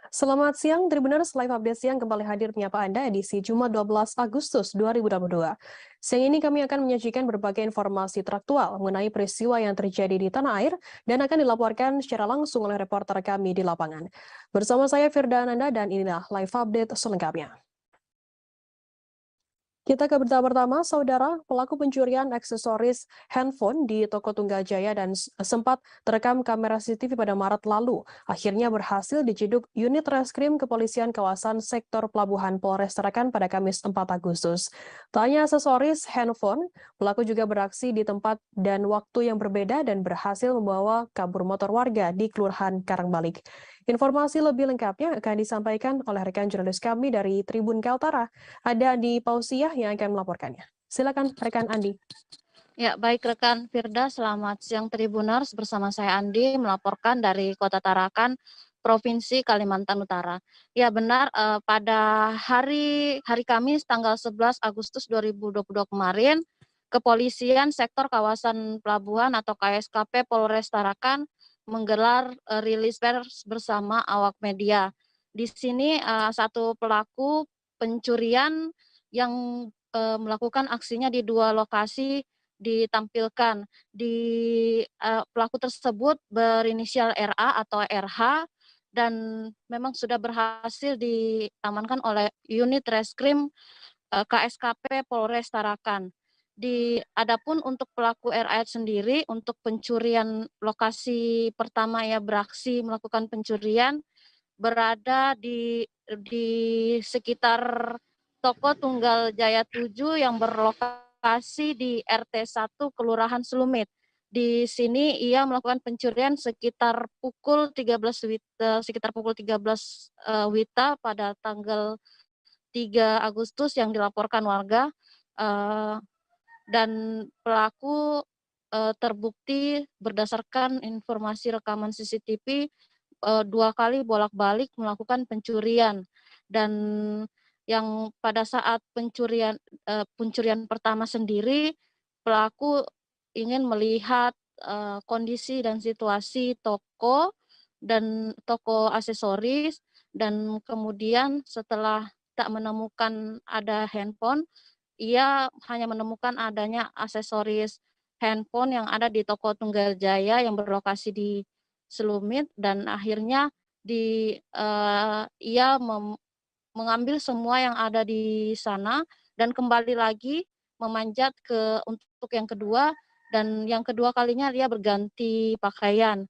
Selamat siang, Tribuners Live Update Siang kembali hadir menyapa Anda edisi Jumat 12 Agustus 2022. Siang ini kami akan menyajikan berbagai informasi teraktual mengenai peristiwa yang terjadi di tanah air dan akan dilaporkan secara langsung oleh reporter kami di lapangan. Bersama saya Firda Ananda dan inilah Live Update selengkapnya. Kita ke berita pertama, saudara, pelaku pencurian aksesoris handphone di toko Tunggal Jaya dan sempat terekam kamera CCTV pada Maret lalu. Akhirnya berhasil diciduk unit reskrim kepolisian kawasan sektor Pelabuhan Polres Tarakan pada Kamis 4 Agustus. Tak hanya aksesoris handphone, pelaku juga beraksi di tempat dan waktu yang berbeda dan berhasil membawa kabur motor warga di Kelurahan Karangbalik. Informasi lebih lengkapnya akan disampaikan oleh rekan jurnalis kami dari Tribun Kaltara. Ada Andi Pausiah yang akan melaporkannya. Silakan rekan Andi. Ya, baik rekan Firda, selamat siang Tribuners. Bersama saya Andi melaporkan dari Kota Tarakan, Provinsi Kalimantan Utara. Ya benar, pada hari Kamis tanggal 11 Agustus 2022 kemarin, Kepolisian Sektor Kawasan Pelabuhan atau KSKP Polres Tarakan menggelar rilis pers bersama awak media. Di sini satu pelaku pencurian yang melakukan aksinya di dua lokasi ditampilkan. Pelaku tersebut berinisial RA atau RH dan memang sudah berhasil diamankan oleh unit reskrim KSKP Polres Tarakan. Adapun untuk pelaku RA sendiri, untuk pencurian lokasi pertama ya beraksi melakukan pencurian berada di sekitar toko Tunggal Jaya 7 yang berlokasi di RT 1 Kelurahan Selumit. Di sini ia melakukan pencurian sekitar pukul 13 WITA pada tanggal 3 Agustus yang dilaporkan warga, dan pelaku terbukti berdasarkan informasi rekaman CCTV 2 kali bolak-balik melakukan pencurian. Dan yang pada saat pencurian pertama sendiri, pelaku ingin melihat kondisi dan situasi toko dan toko aksesoris, dan kemudian setelah tak menemukan ada handphone, ia hanya menemukan adanya aksesoris handphone yang ada di toko Tunggal Jaya yang berlokasi di Selumit, dan akhirnya ia mengambil semua yang ada di sana dan kembali lagi memanjat untuk yang kedua, dan yang kedua kalinya dia berganti pakaian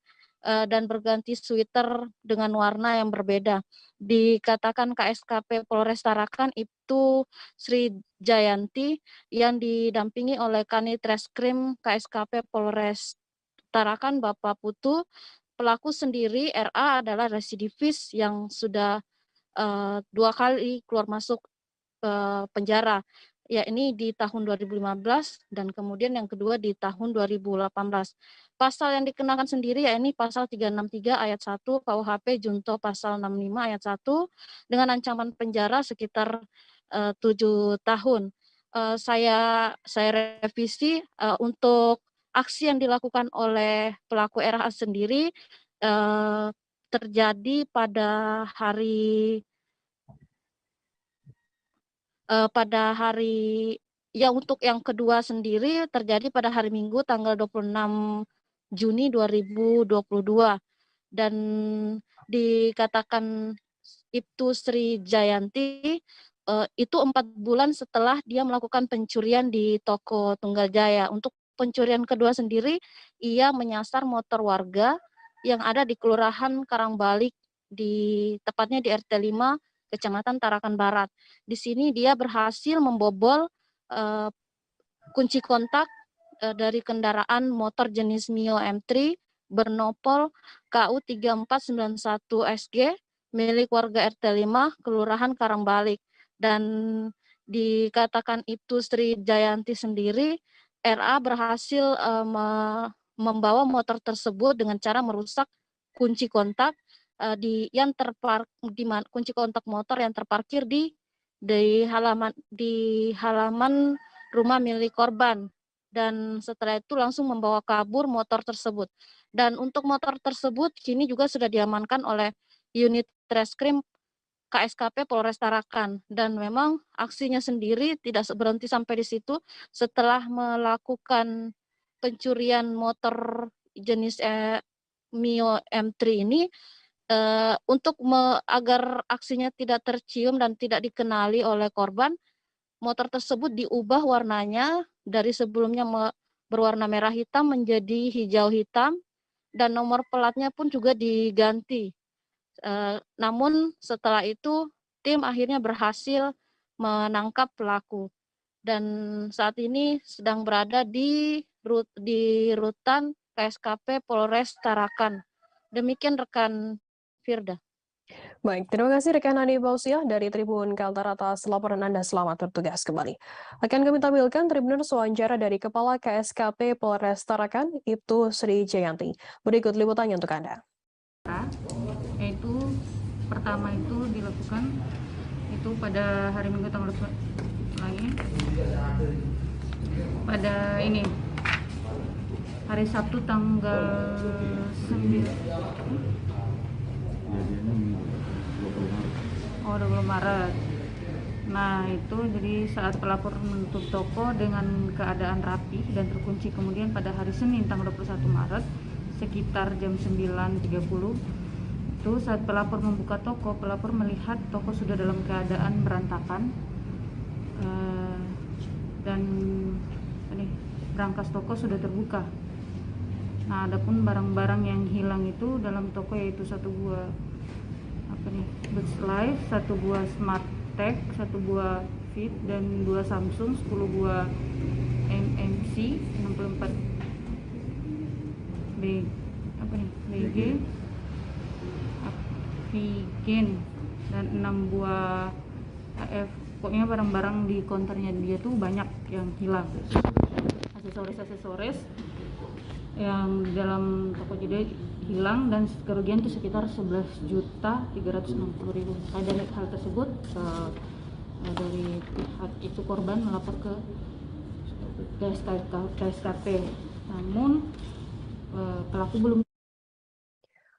dan berganti sweater dengan warna yang berbeda. Dikatakan KSKP Polres Tarakan itu Sri Jayanti yang didampingi oleh Kanit Reskrim KSKP Polres Tarakan Bapak Putu. Pelaku sendiri RA adalah residivis yang sudah 2 kali keluar masuk penjara. Ya, ini di tahun 2015 dan kemudian yang kedua di tahun 2018. Pasal yang dikenakan sendiri ya ini pasal 363 ayat 1 KUHP junto pasal 65 ayat 1 dengan ancaman penjara sekitar 7 tahun. Saya revisi untuk aksi yang dilakukan oleh pelaku RH sendiri terjadi pada hari untuk yang kedua sendiri terjadi pada hari Minggu tanggal 26 Juni 2022, dan dikatakan Ibtu Sri Jayanti itu 4 bulan setelah dia melakukan pencurian di toko Tunggal Jaya. Untuk pencurian kedua sendiri ia menyasar motor warga yang ada di Kelurahan Karangbalik, tepatnya di RT 5 Kecamatan Tarakan Barat. Di sini dia berhasil membobol kunci kontak dari kendaraan motor jenis Mio M3 bernopol KU 3491 SG milik warga RT 5 Kelurahan Karangbalik. Dan dikatakan itu Sri Jayanti sendiri, RA berhasil membawa motor tersebut dengan cara merusak kunci kontak kunci kontak motor yang terparkir di halaman rumah milik korban, dan setelah itu langsung membawa kabur motor tersebut. Dan untuk motor tersebut kini juga sudah diamankan oleh unit Reskrim KSKP Polres Tarakan, dan memang aksinya sendiri tidak berhenti sampai di situ. Setelah melakukan pencurian motor jenis Mio M3 ini, agar aksinya tidak tercium dan tidak dikenali oleh korban, motor tersebut diubah warnanya dari sebelumnya berwarna merah hitam menjadi hijau hitam, dan nomor pelatnya pun juga diganti. Namun setelah itu tim akhirnya berhasil menangkap pelaku, dan saat ini sedang berada di rutan KSKP Polres Tarakan. Demikian rekan Firda. Baik, terima kasih rekan Hani Bausiah dari Tribun Kaltara atas laporan Anda. Selamat bertugas kembali. Akan kami tampilkan Tribuners wawancara dari Kepala KSKP Polres Tarakan, Ibtu Sri Jayanti. Berikut liputannya untuk Anda. Yaitu pertama itu dilakukan itu pada hari Minggu tanggal lagi pada ini hari Sabtu tanggal 20 Maret. Nah itu jadi saat pelapor menutup toko dengan keadaan rapi dan terkunci, kemudian pada hari Senin tanggal 21 Maret sekitar jam 9.30 itu saat pelapor membuka toko, pelapor melihat toko sudah dalam keadaan berantakan dan brankas toko sudah terbuka. Nah, adapun barang-barang yang hilang itu dalam toko yaitu satu buah Beats Live, satu buah Smart Tech, satu buah Fit, dan 2 Samsung, 10 buah MMC 64 BG Vigen, dan 6 buah AF. Pokoknya barang-barang di konternya dia tuh banyak yang hilang, aksesoris yang dalam toko jadi hilang, dan kerugian itu sekitar 11.360.000. Dari hal tersebut dari pihak itu korban melapor ke KSKP, namun pelaku belum.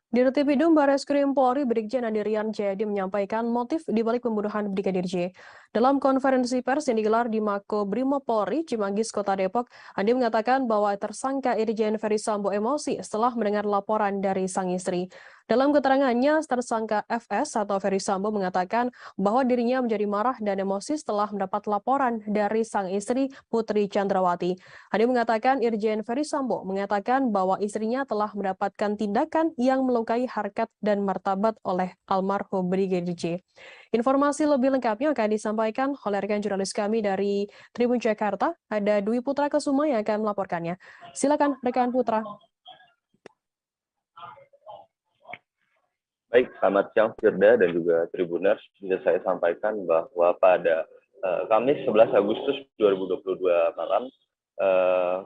Dirtipidum Bareskrim Polri Brigjen Andirian Jayadi menyampaikan motif dibalik pembunuhan Brigadir J. Dalam konferensi pers yang digelar di Mako Brimob Polri, Cimanggis, Kota Depok, Andi mengatakan bahwa tersangka Irjen Ferry Sambo emosi setelah mendengar laporan dari sang istri. Dalam keterangannya, tersangka FS atau Ferry Sambo mengatakan bahwa dirinya menjadi marah dan emosi setelah mendapat laporan dari sang istri Putri Chandrawati. Andi mengatakan Irjen Ferry Sambo mengatakan bahwa istrinya telah mendapatkan tindakan yang melukai harkat dan martabat oleh almarhum Brigadir J. Informasi lebih lengkapnya akan disampaikan oleh rekan jurnalis kami dari Tribun Jakarta. Ada Dwi Putra Kesuma yang akan melaporkannya. Silakan rekan Putra. Baik, selamat siang Firda dan juga Tribuners. Bisa saya sampaikan bahwa pada Kamis 11 Agustus 2022 malam,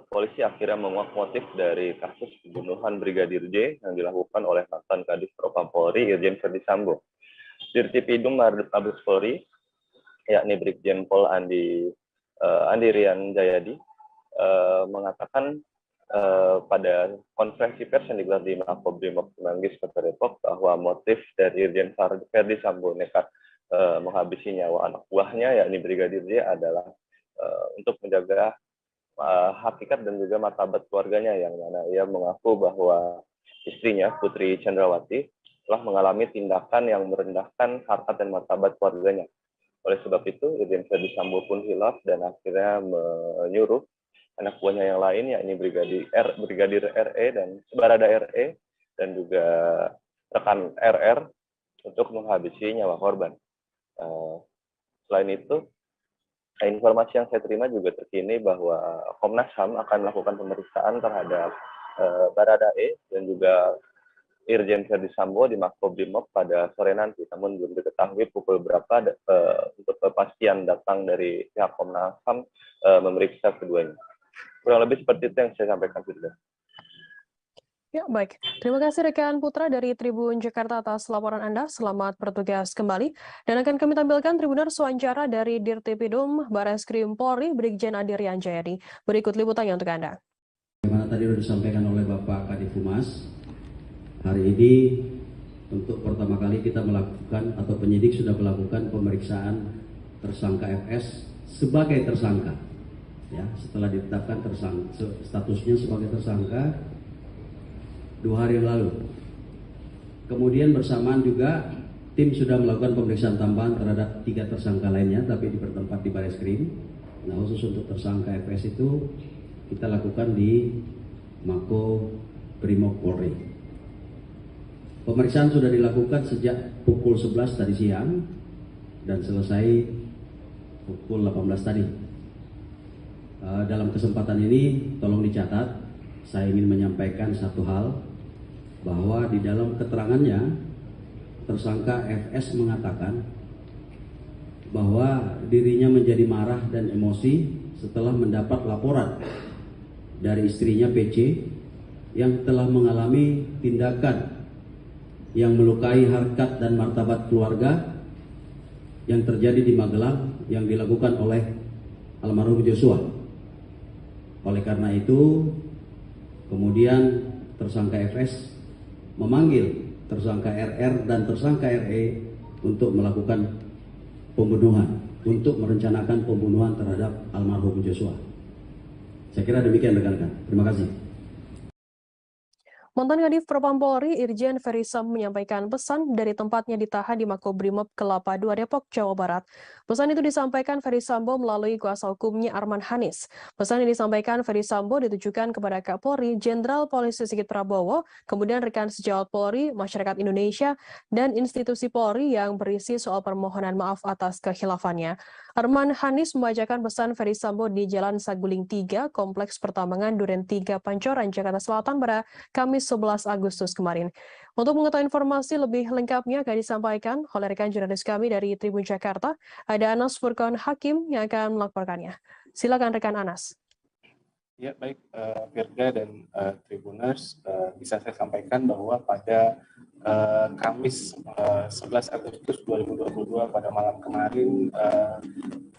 polisi akhirnya menguak motif dari kasus pembunuhan Brigadir J yang dilakukan oleh mantan Kadif Propam Polri Irjen Ferdy Sambo. Dirtipidum Mabes Polri, yakni Brigjen Pol Andirian Jayadi, mengatakan pada konferensi pers yang digelar di Makobrimob Cimanggis, Kota Depok, bahwa motif dari Irjen Ferdy Sambo nekat menghabisi nyawa anak buahnya, yakni Brigadir J, adalah untuk menjaga hakikat dan juga martabat keluarganya, yang mana ia mengaku bahwa istrinya, Putri Chandrawati, telah mengalami tindakan yang merendahkan harkat dan martabat keluarganya. Oleh sebab itu, Irjen Ferdy Sambo pun hilaf dan akhirnya menyuruh anak buahnya yang lain, yakni Brigadir RE dan Barada RE dan juga rekan RR untuk menghabisi nyawa korban. Selain itu, informasi yang saya terima juga terkini bahwa Komnas HAM akan melakukan pemeriksaan terhadap Barada E dan juga Irjen Ferdy Sambo di Makobrimob pada sore nanti, namun belum diketahui pukul berapa untuk kepastian datang dari pihak Komnas HAM memeriksa keduanya. Kurang lebih seperti itu yang saya sampaikan, Firda. Ya, baik. Terima kasih rekan Putra dari Tribun Jakarta atas laporan Anda. Selamat bertugas kembali. Dan akan kami tampilkan Tribuners wawancara dari Dirtipidum Bareskrim Polri Brigjen Andirian Jayadi. Berikut liputannya untuk Anda. Bagaimana tadi sudah disampaikan oleh Bapak Kadif Humas, hari ini untuk pertama kali kita melakukan atau penyidik sudah melakukan pemeriksaan tersangka FS sebagai tersangka. Ya, setelah ditetapkan statusnya sebagai tersangka 2 hari yang lalu. Kemudian bersamaan juga tim sudah melakukan pemeriksaan tambahan terhadap 3 tersangka lainnya, tapi bertempat di Bareskrim. Nah, khusus untuk tersangka FS itu kita lakukan di Mako Brimob Polri. Pemeriksaan sudah dilakukan sejak pukul 11 tadi siang dan selesai pukul 18 tadi. Dalam kesempatan ini tolong dicatat, saya ingin menyampaikan satu hal, bahwa di dalam keterangannya tersangka FS mengatakan bahwa dirinya menjadi marah dan emosi setelah mendapat laporan dari istrinya PC yang telah mengalami tindakan yang melukai harkat dan martabat keluarga yang terjadi di Magelang yang dilakukan oleh almarhum Joshua. Oleh karena itu, kemudian tersangka FS memanggil tersangka RR dan tersangka RE untuk melakukan pembunuhan, untuk merencanakan pembunuhan terhadap almarhum Joshua. Saya kira demikian rekan-rekan. Terima kasih. Mantan Kadif Propam Polri Irjen Ferry Sambo menyampaikan pesan dari tempatnya ditahan di Makobrimob Kelapa II Depok, Jawa Barat. Pesan itu disampaikan Ferry Sambo melalui kuasa hukumnya Arman Hanis. Pesan yang disampaikan Ferry Sambo ditujukan kepada Kapolri Jenderal Polisi Sigit Prabowo, kemudian rekan sejawat Polri, masyarakat Indonesia, dan institusi Polri yang berisi soal permohonan maaf atas kehilafannya. Arman Hanis membacakan pesan Ferry Sambo di Jalan Saguling 3, Kompleks Pertambangan Duren 3, Pancoran, Jakarta Selatan pada Kamis 11 Agustus kemarin. Untuk mengetahui informasi lebih lengkapnya akan disampaikan oleh rekan jurnalis kami dari Tribun Jakarta, ada Anas Furqan Hakim yang akan melaporkannya. Silakan rekan Anas. Ya, baik Firda dan Tribuners, bisa saya sampaikan bahwa pada Kamis 11 Agustus 2022 pada malam kemarin,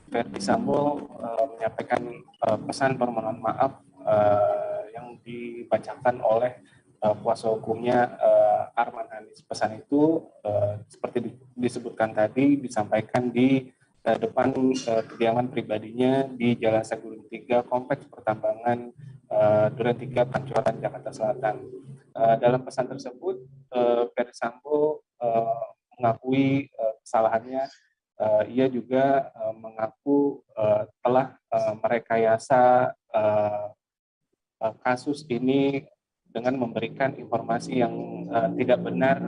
Ferdy Sambo menyampaikan pesan permohonan maaf yang dibacakan oleh kuasa hukumnya Arman Hanis. Pesan itu seperti disebutkan tadi disampaikan di depan kediaman pribadinya di Jalan Saguling 3, Kompleks Pertambangan Duren 3, Pancoran, Jakarta Selatan. Dalam pesan tersebut, Ferdy Sambo mengakui kesalahannya. Ia juga mengaku telah merekayasa kasus ini dengan memberikan informasi yang tidak benar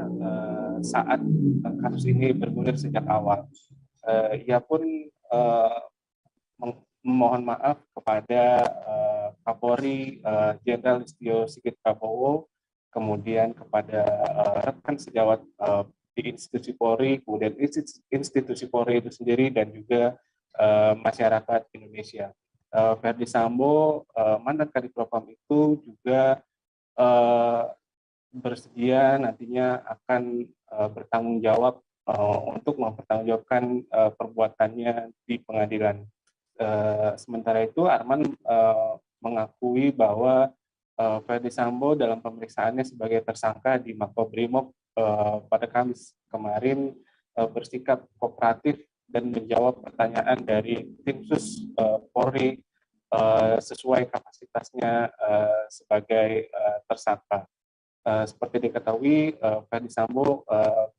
saat kasus ini bergulir sejak awal. Ia pun memohon maaf kepada Kapolri Jenderal Listio Sigit Prabowo, kemudian kepada rekan sejawat di institusi Polri, kemudian institusi Polri itu sendiri, dan juga masyarakat Indonesia. Ferdy Sambo, mantan Kadif Propam itu juga bersedia nantinya akan bertanggung jawab untuk mempertanggungjawabkan perbuatannya di pengadilan. Sementara itu Arman mengakui bahwa Ferdy Sambo dalam pemeriksaannya sebagai tersangka di Makobrimob pada Kamis kemarin bersikap kooperatif dan menjawab pertanyaan dari tim sus Polri sesuai kapasitasnya sebagai tersangka. Seperti diketahui, Ferdy Sambo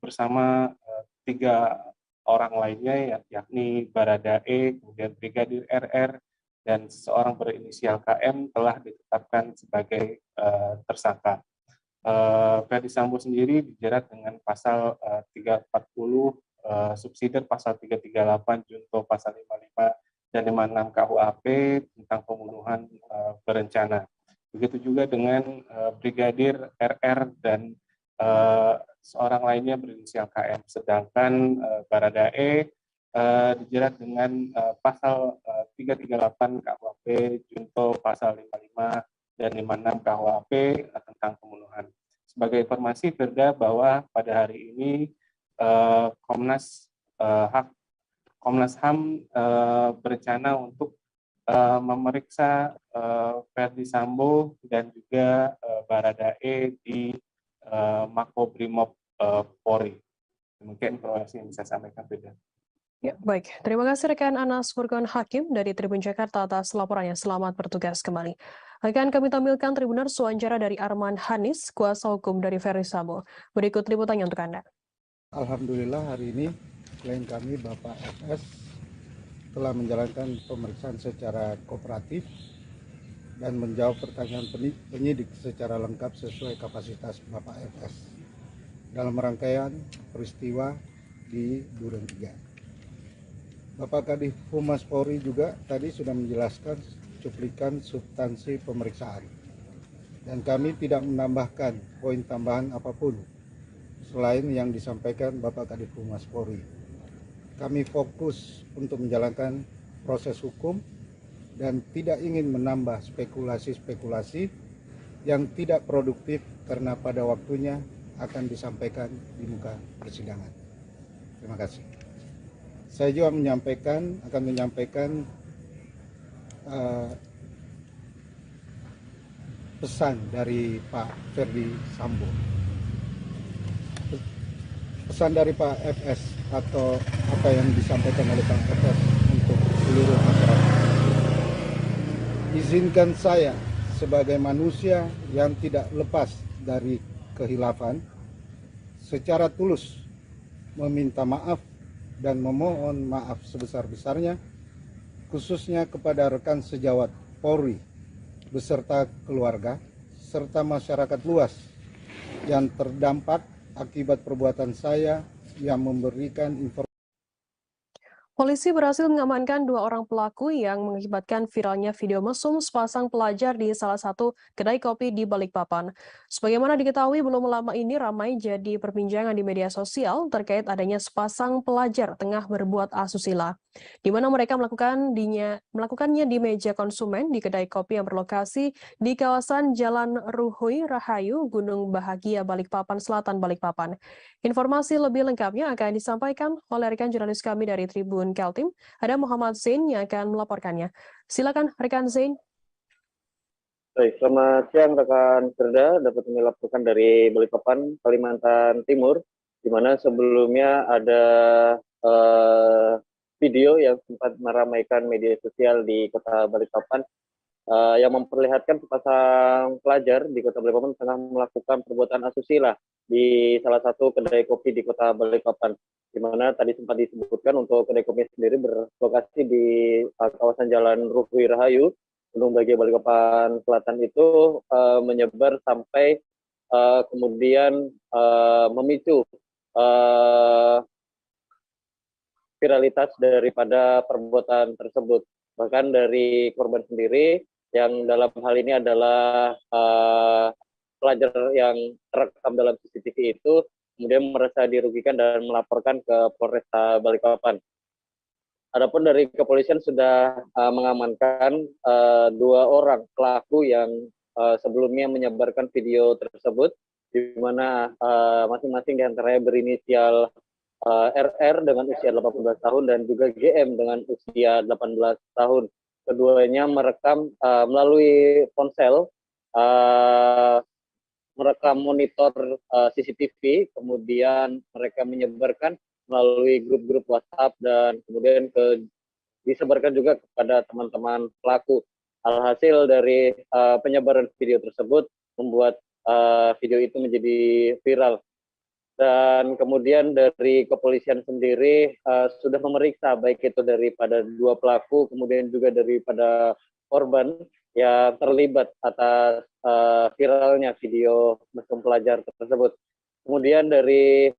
bersama 3 orang lainnya, yakni Baradae, kemudian Brigadir RR, dan seorang berinisial KM telah ditetapkan sebagai tersangka. Ferdy Sambo sendiri dijerat dengan pasal 340, subsidi pasal 338, junto pasal 55 dan 56 KUHP tentang pembunuhan berencana. Begitu juga dengan Brigadir RR dan seorang lainnya berinisial KM. Sedangkan Baradae dijerat dengan pasal 338 KUHP junto pasal 55 dan 56 KUHP tentang pembunuhan. Sebagai informasi Firda, bahwa pada hari ini Komnas HAM berencana untuk memeriksa Ferdy Sambo dan juga Baradae di Makobrimob Polri. Mungkin informasi yang bisa saya sampaikan, Firda. Ya, baik. Terima kasih rekan Anas Furqon Hakim dari Tribun Jakarta atas laporannya. Selamat bertugas kembali. Akan kami tampilkan Tribuners wawancara dari Arman Hanis, kuasa hukum dari Ferry Sambo. Berikut liputannya untuk Anda. Alhamdulillah hari ini klien kami Bapak FS telah menjalankan pemeriksaan secara kooperatif dan menjawab pertanyaan penyidik secara lengkap sesuai kapasitas Bapak FS dalam rangkaian peristiwa di Duren 3. Bapak Kadif Humas Polri juga tadi sudah menjelaskan cuplikan substansi pemeriksaan dan kami tidak menambahkan poin tambahan apapun selain yang disampaikan Bapak Kadif Humas Polri. Kami fokus untuk menjalankan proses hukum dan tidak ingin menambah spekulasi-spekulasi yang tidak produktif karena pada waktunya akan disampaikan di muka persidangan. Terima kasih. Saya juga akan menyampaikan pesan dari Pak Ferdi Sambo. Pesan dari Pak FS atau apa yang disampaikan oleh Pak FS untuk seluruh masyarakat. Izinkan saya sebagai manusia yang tidak lepas dari kehilafan secara tulus meminta maaf dan memohon maaf sebesar-besarnya khususnya kepada rekan sejawat Polri beserta keluarga serta masyarakat luas yang terdampak akibat perbuatan saya yang memberikan informasi. Polisi berhasil mengamankan 2 orang pelaku yang mengakibatkan viralnya video mesum sepasang pelajar di salah satu kedai kopi di Balikpapan. Sebagaimana diketahui, belum lama ini ramai jadi perbincangan di media sosial terkait adanya sepasang pelajar tengah berbuat asusila, di mana mereka melakukannya di meja konsumen di kedai kopi yang berlokasi di kawasan Jalan Ruhui Rahayu, Gunung Bahagia, Balikpapan Selatan, Balikpapan. Informasi lebih lengkapnya akan disampaikan oleh rekan jurnalis kami dari Tribun Kaltim, ada Muhammad Zain yang akan melaporkannya. Silakan rekan Zain. Baik, selamat siang rekan Firda, dapat kami laporkan dari Balikpapan, Kalimantan Timur, di mana sebelumnya ada video yang sempat meramaikan media sosial di kota Balikpapan yang memperlihatkan sepasang pelajar di kota Balikpapan tengah melakukan perbuatan asusila di salah satu kedai kopi di kota Balikpapan, di mana tadi sempat disebutkan untuk kedai kopi sendiri berlokasi di kawasan Jalan Ruhui Rahayu, Gunung Bahagia, Balikpapan Selatan itu menyebar sampai kemudian memicu viralitas daripada perbuatan tersebut. Bahkan dari korban sendiri yang dalam hal ini adalah pelajar yang terekam dalam CCTV itu kemudian merasa dirugikan dan melaporkan ke Polresta Balikpapan. Adapun dari kepolisian sudah mengamankan 2 orang pelaku yang sebelumnya menyebarkan video tersebut, di mana masing-masing diantaranya berinisial RR dengan usia 18 tahun dan juga GM dengan usia 18 tahun. Keduanya merekam melalui ponsel, merekam monitor CCTV, kemudian mereka menyebarkan melalui grup-grup WhatsApp dan kemudian disebarkan juga kepada teman-teman pelaku. Alhasil dari penyebaran video tersebut membuat video itu menjadi viral. Dan kemudian dari kepolisian sendiri sudah memeriksa baik itu daripada 2 pelaku, kemudian juga daripada korban yang terlibat atas viralnya video mesum pelajar tersebut. Kemudian dari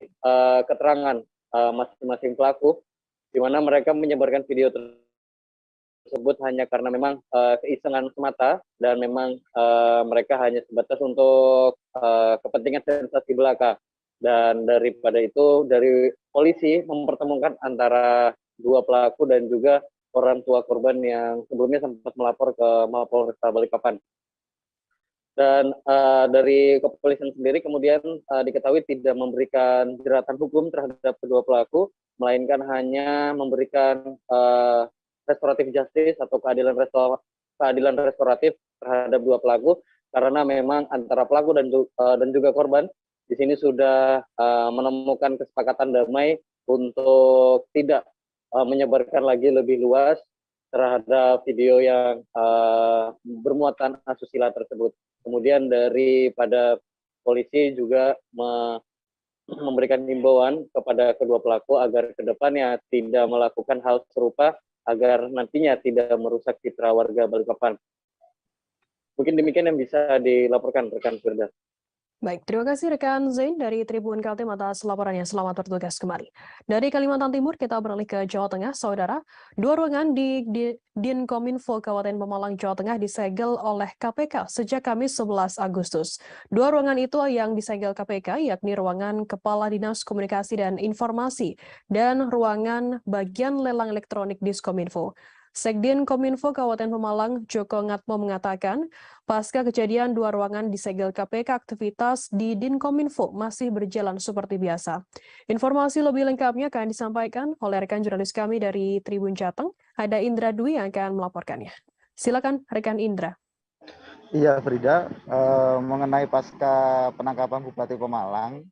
keterangan masing-masing pelaku, di mana mereka menyebarkan video tersebut hanya karena memang keisengan semata dan memang mereka hanya sebatas untuk kepentingan sensasi belaka. Dan daripada itu, dari polisi mempertemukan antara 2 pelaku dan juga orang tua korban yang sebelumnya sempat melapor ke Mapolresta Balikpapan. Dan dari kepolisian sendiri kemudian diketahui tidak memberikan jeratan hukum terhadap kedua pelaku, melainkan hanya memberikan restoratif justice atau keadilan restoratif terhadap 2 pelaku, karena memang antara pelaku dan juga korban di sini sudah menemukan kesepakatan damai untuk tidak menyebarkan lagi lebih luas terhadap video yang bermuatan asusila tersebut. Kemudian daripada polisi juga memberikan himbauan kepada kedua pelaku agar kedepannya tidak melakukan hal serupa agar nantinya tidak merusak citra warga Balikpapan. Mungkin demikian yang bisa dilaporkan rekan Firda. Baik, terima kasih rekan Zain dari Tribun Kaltim atas laporannya. Selamat bertugas kembali. Dari Kalimantan Timur kita beralih ke Jawa Tengah, saudara. Dua ruangan di Dinkominfo Kabupaten Pemalang, Jawa Tengah disegel oleh KPK sejak Kamis 11 Agustus. Dua ruangan itu yang disegel KPK yakni ruangan Kepala Dinas Komunikasi dan Informasi dan ruangan bagian lelang elektronik Diskominfo. Sekdin Kominfo Kabupaten Pemalang, Joko Ngatmo mengatakan, pasca kejadian dua ruangan disegel KPK, aktivitas di Dinkominfo masih berjalan seperti biasa. Informasi lebih lengkapnya akan disampaikan oleh rekan jurnalis kami dari Tribun Jateng, ada Indra Dwi yang akan melaporkannya. Silakan rekan Indra. Iya Frida, mengenai pasca penangkapan Bupati Pemalang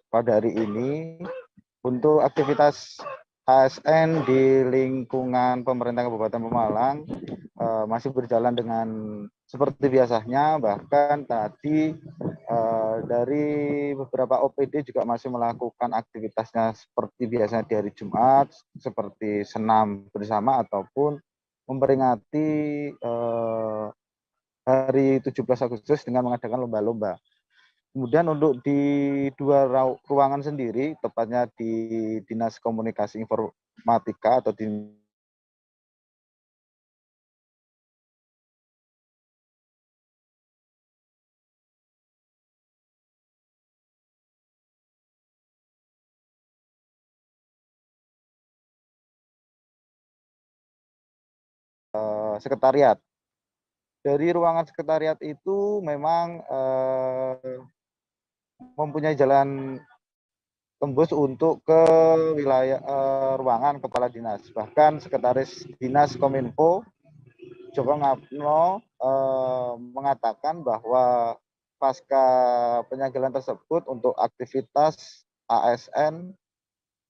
pada hari ini, untuk aktivitas ASN di lingkungan pemerintah Kabupaten Pemalang masih berjalan dengan seperti biasanya, bahkan tadi dari beberapa OPD juga masih melakukan aktivitasnya seperti biasanya di hari Jumat, seperti senam bersama ataupun memperingati hari 17 Agustus dengan mengadakan lomba-lomba. Kemudian untuk di dua ruangan sendiri, tepatnya di Dinas Komunikasi Informatika atau di sekretariat. Dari ruangan sekretariat itu memang mempunyai jalan tembus untuk ke wilayah ruangan kepala dinas. Bahkan sekretaris dinas Kominfo Joko Ngatmo mengatakan bahwa pasca penyegelan tersebut untuk aktivitas ASN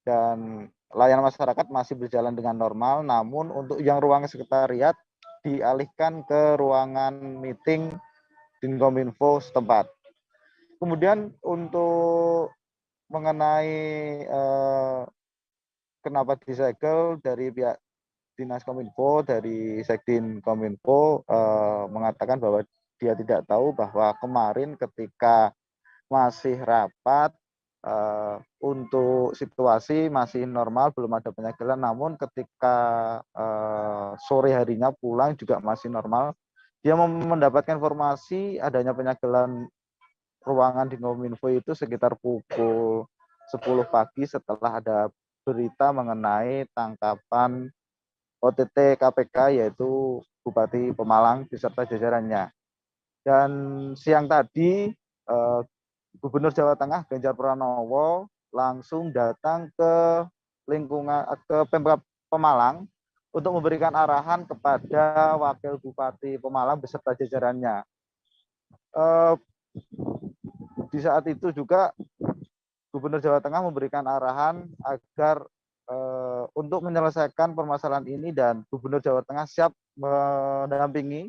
dan layanan masyarakat masih berjalan dengan normal, namun untuk yang ruangan sekretariat dialihkan ke ruangan meeting Dinkominfo setempat. Kemudian untuk mengenai kenapa disegel, dari pihak Dinas Kominfo, dari Sekdin Kominfo mengatakan bahwa dia tidak tahu bahwa kemarin ketika masih rapat untuk situasi masih normal, belum ada penyegelan, namun ketika sore harinya pulang juga masih normal. Dia mendapatkan informasi adanya penyegelan ruangan di Kominfo itu sekitar pukul 10 pagi setelah ada berita mengenai tangkapan OTT KPK yaitu Bupati Pemalang beserta jajarannya. Dan siang tadi Gubernur Jawa Tengah Ganjar Pranowo langsung datang ke Pemkab Pemalang untuk memberikan arahan kepada Wakil Bupati Pemalang beserta jajarannya. Di saat itu juga Gubernur Jawa Tengah memberikan arahan agar untuk menyelesaikan permasalahan ini, dan Gubernur Jawa Tengah siap mendampingi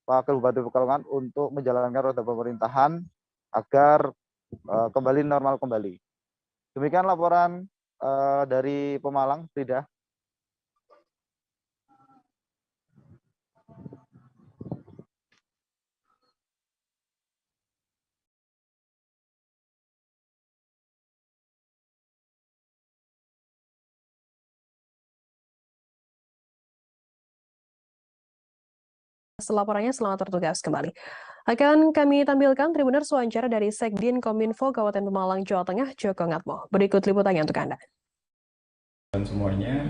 Wakil Bupati Pekalongan untuk menjalankan roda pemerintahan agar kembali normal kembali. Demikian laporan dari Pemalang, Frida. Laporannya, selamat bertugas kembali. Akan kami tampilkan Tribuners wawancara dari Sekdin Kominfo Kabupaten Pemalang, Jawa Tengah, Joko Ngatmo. Berikut liputannya untuk Anda. Dan semuanya,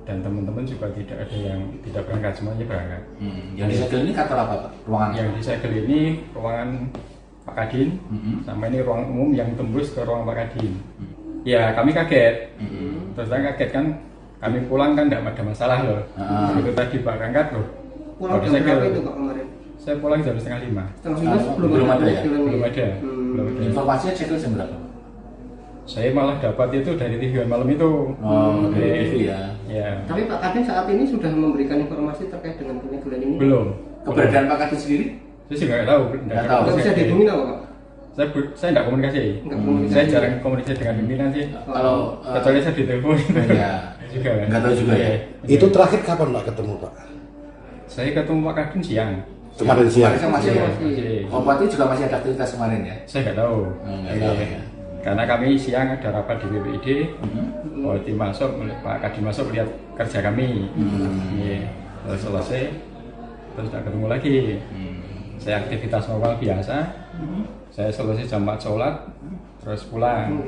dan teman-teman juga tidak ada yang tidak berangkat, semuanya berangkat. Yang disegel ini kantor apa Pak? Ruangan? Yang disegel ini ruangan Pak Kadin, sama ini ruang umum yang tembus ke ruang Pak Kadin. Ya kami kaget, terus kaget kan, kami pulang kan tidak ada masalah loh. Begitu tadi berangkat loh. Pulang jam berapa itu Pak kemarin? Saya pulang jam 4:30. Belum ada ya? Belum ada. belum ada. Informasinya segel jam berapa? Saya malah dapat itu dari TV malam itu. Oh, dari TV ya. Ya. Tapi Pak Kadin saat ini sudah memberikan informasi terkait dengan penyegelan ini? Belum. Keberadaan Pak Kadin sendiri? Saya sih nggak tahu. Nggak tahu. Nggak bisa dihubungin apa Pak? Saya nggak komunikasi. Saya jarang komunikasi dengan pimpinan sih. Kalau kecuali saya ditelepon. Ya. Juga kan. Nggak tahu juga ya. Itu terakhir kapan Pak ketemu Pak? Saya ketemu Pak Kadin siang. Kemarin siang. Masih ya. Oh, berarti juga masih ada aktivitas kemarin ya? Saya nggak tahu. Nggak tahu ya. Karena kami siang ada rapat di BPID, tim masuk, Pak Kadin masuk lihat kerja kami. Terus selesai, terus tidak ketemu lagi. Saya aktivitas normal biasa. Saya selesai jam 4 sholat, terus pulang.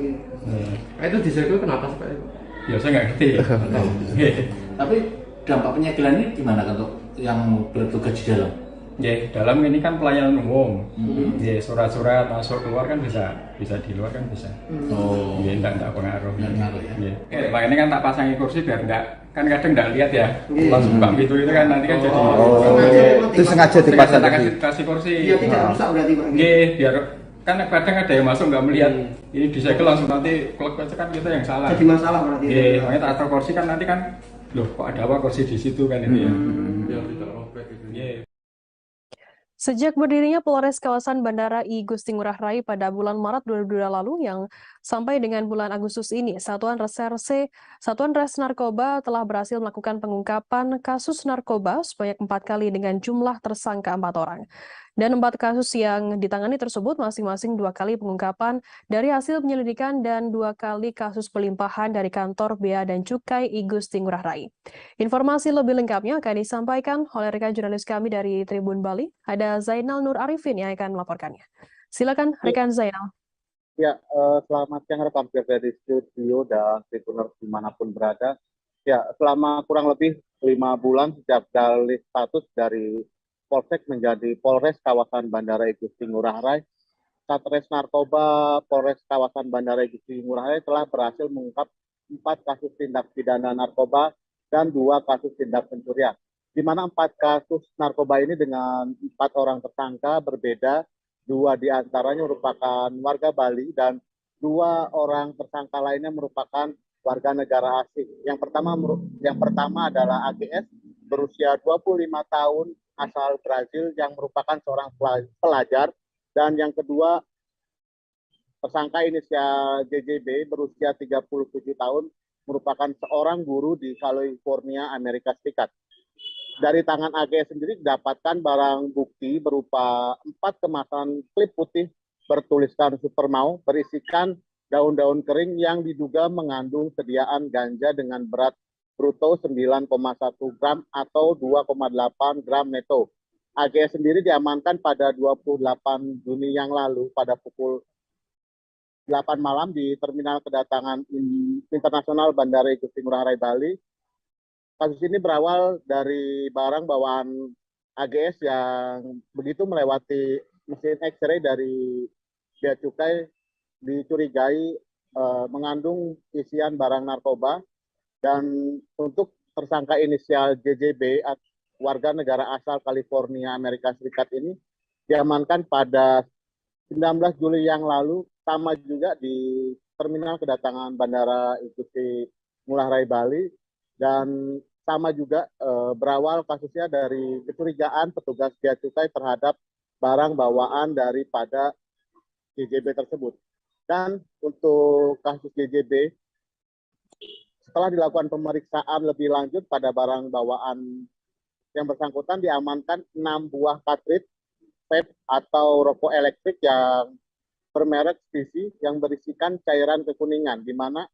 Itu disegel kenapa sih Pak? Ya saya nggak ngerti. Tapi dampak penyegelan ini gimana untuk yang bertugas di dalam? Ya, dalam ini kan pelayanan umum. Ya, surat-surat masuk keluar kan bisa di luar kan bisa. Oh. Ya, enggak pengaruh. Pengaruh ya. Ya. Makanya kan tak pasangi kursi biar enggak, kan kadang enggak lihat ya. Langsung buka pintu itu kan nanti kan jadi. Itu sengaja dipasang tadi. Kasih kursi. Dia tidak rusak berarti Pak? Iya, biar kan kadang ada yang masuk nggak melihat ini disegel langsung nanti klek aja kan kita yang salah. Jadi masalah berarti. Iya, makanya tak atur kursi kan nanti kan, loh kok ada apa kursi di situ kan itu ya. Biar tidak robek gitu. Iya. Sejak berdirinya Polres kawasan Bandara I Gusti Ngurah Rai pada bulan Maret 2022 lalu yang sampai dengan bulan Agustus ini, Satuan Res Narkoba telah berhasil melakukan pengungkapan kasus narkoba sebanyak 4 kali dengan jumlah tersangka 4 orang. Dan 4 kasus yang ditangani tersebut masing-masing 2 kali pengungkapan dari hasil penyelidikan dan 2 kali kasus pelimpahan dari kantor Bea dan Cukai I Gusti Ngurah Rai. Informasi lebih lengkapnya akan disampaikan oleh rekan jurnalis kami dari Tribun Bali, ada Zainal Nur Arifin yang akan melaporkannya. Silakan rekan Zainal. Ya, selamat siang rekan kerja di studio dan Tribuners dimanapun berada. Ya, selama kurang lebih 5 bulan sejak dalih status dari Polsek menjadi Polres kawasan Bandara I Gusti Ngurah Rai, Satres Narkoba Polres kawasan Bandara I Gusti Ngurah Rai telah berhasil mengungkap 4 kasus tindak pidana narkoba dan 2 kasus tindak pencurian. Di mana 4 kasus narkoba ini dengan 4 orang tersangka berbeda, 2 diantaranya merupakan warga Bali dan 2 orang tersangka lainnya merupakan warga negara asing. Yang pertama adalah AGS berusia 25 tahun asal Brazil yang merupakan seorang pelajar, dan yang kedua tersangka inisial JJB berusia 37 tahun merupakan seorang guru di California, Amerika Serikat. Dari tangan AGS sendiri didapatkan barang bukti berupa 4 kemasan klip putih bertuliskan Supermau berisikan daun-daun kering yang diduga mengandung sediaan ganja dengan berat bruto 9,1 gram atau 2,8 gram neto. AGS sendiri diamankan pada 28 Juni yang lalu pada pukul 8 malam di Terminal Kedatangan Internasional Bandara I Gusti Ngurah Rai, Bali. Kasus ini berawal dari barang bawaan AGS yang begitu melewati mesin X-ray dari Bea Cukai dicurigai mengandung isian barang narkoba. Dan untuk tersangka inisial JJB, warga negara asal California, Amerika Serikat ini diamankan pada 19 Juli yang lalu, sama juga di Terminal Kedatangan Bandara I Gusti Ngurah Rai, Bali, dan sama juga berawal kasusnya dari kecurigaan petugas Bea Cukai terhadap barang bawaan daripada JJB tersebut. Dan untuk kasus JJB, setelah dilakukan pemeriksaan lebih lanjut pada barang bawaan yang bersangkutan, diamankan 6 buah cartridge vape atau rokok elektrik yang bermerek Stisi yang berisikan cairan kekuningan, di mana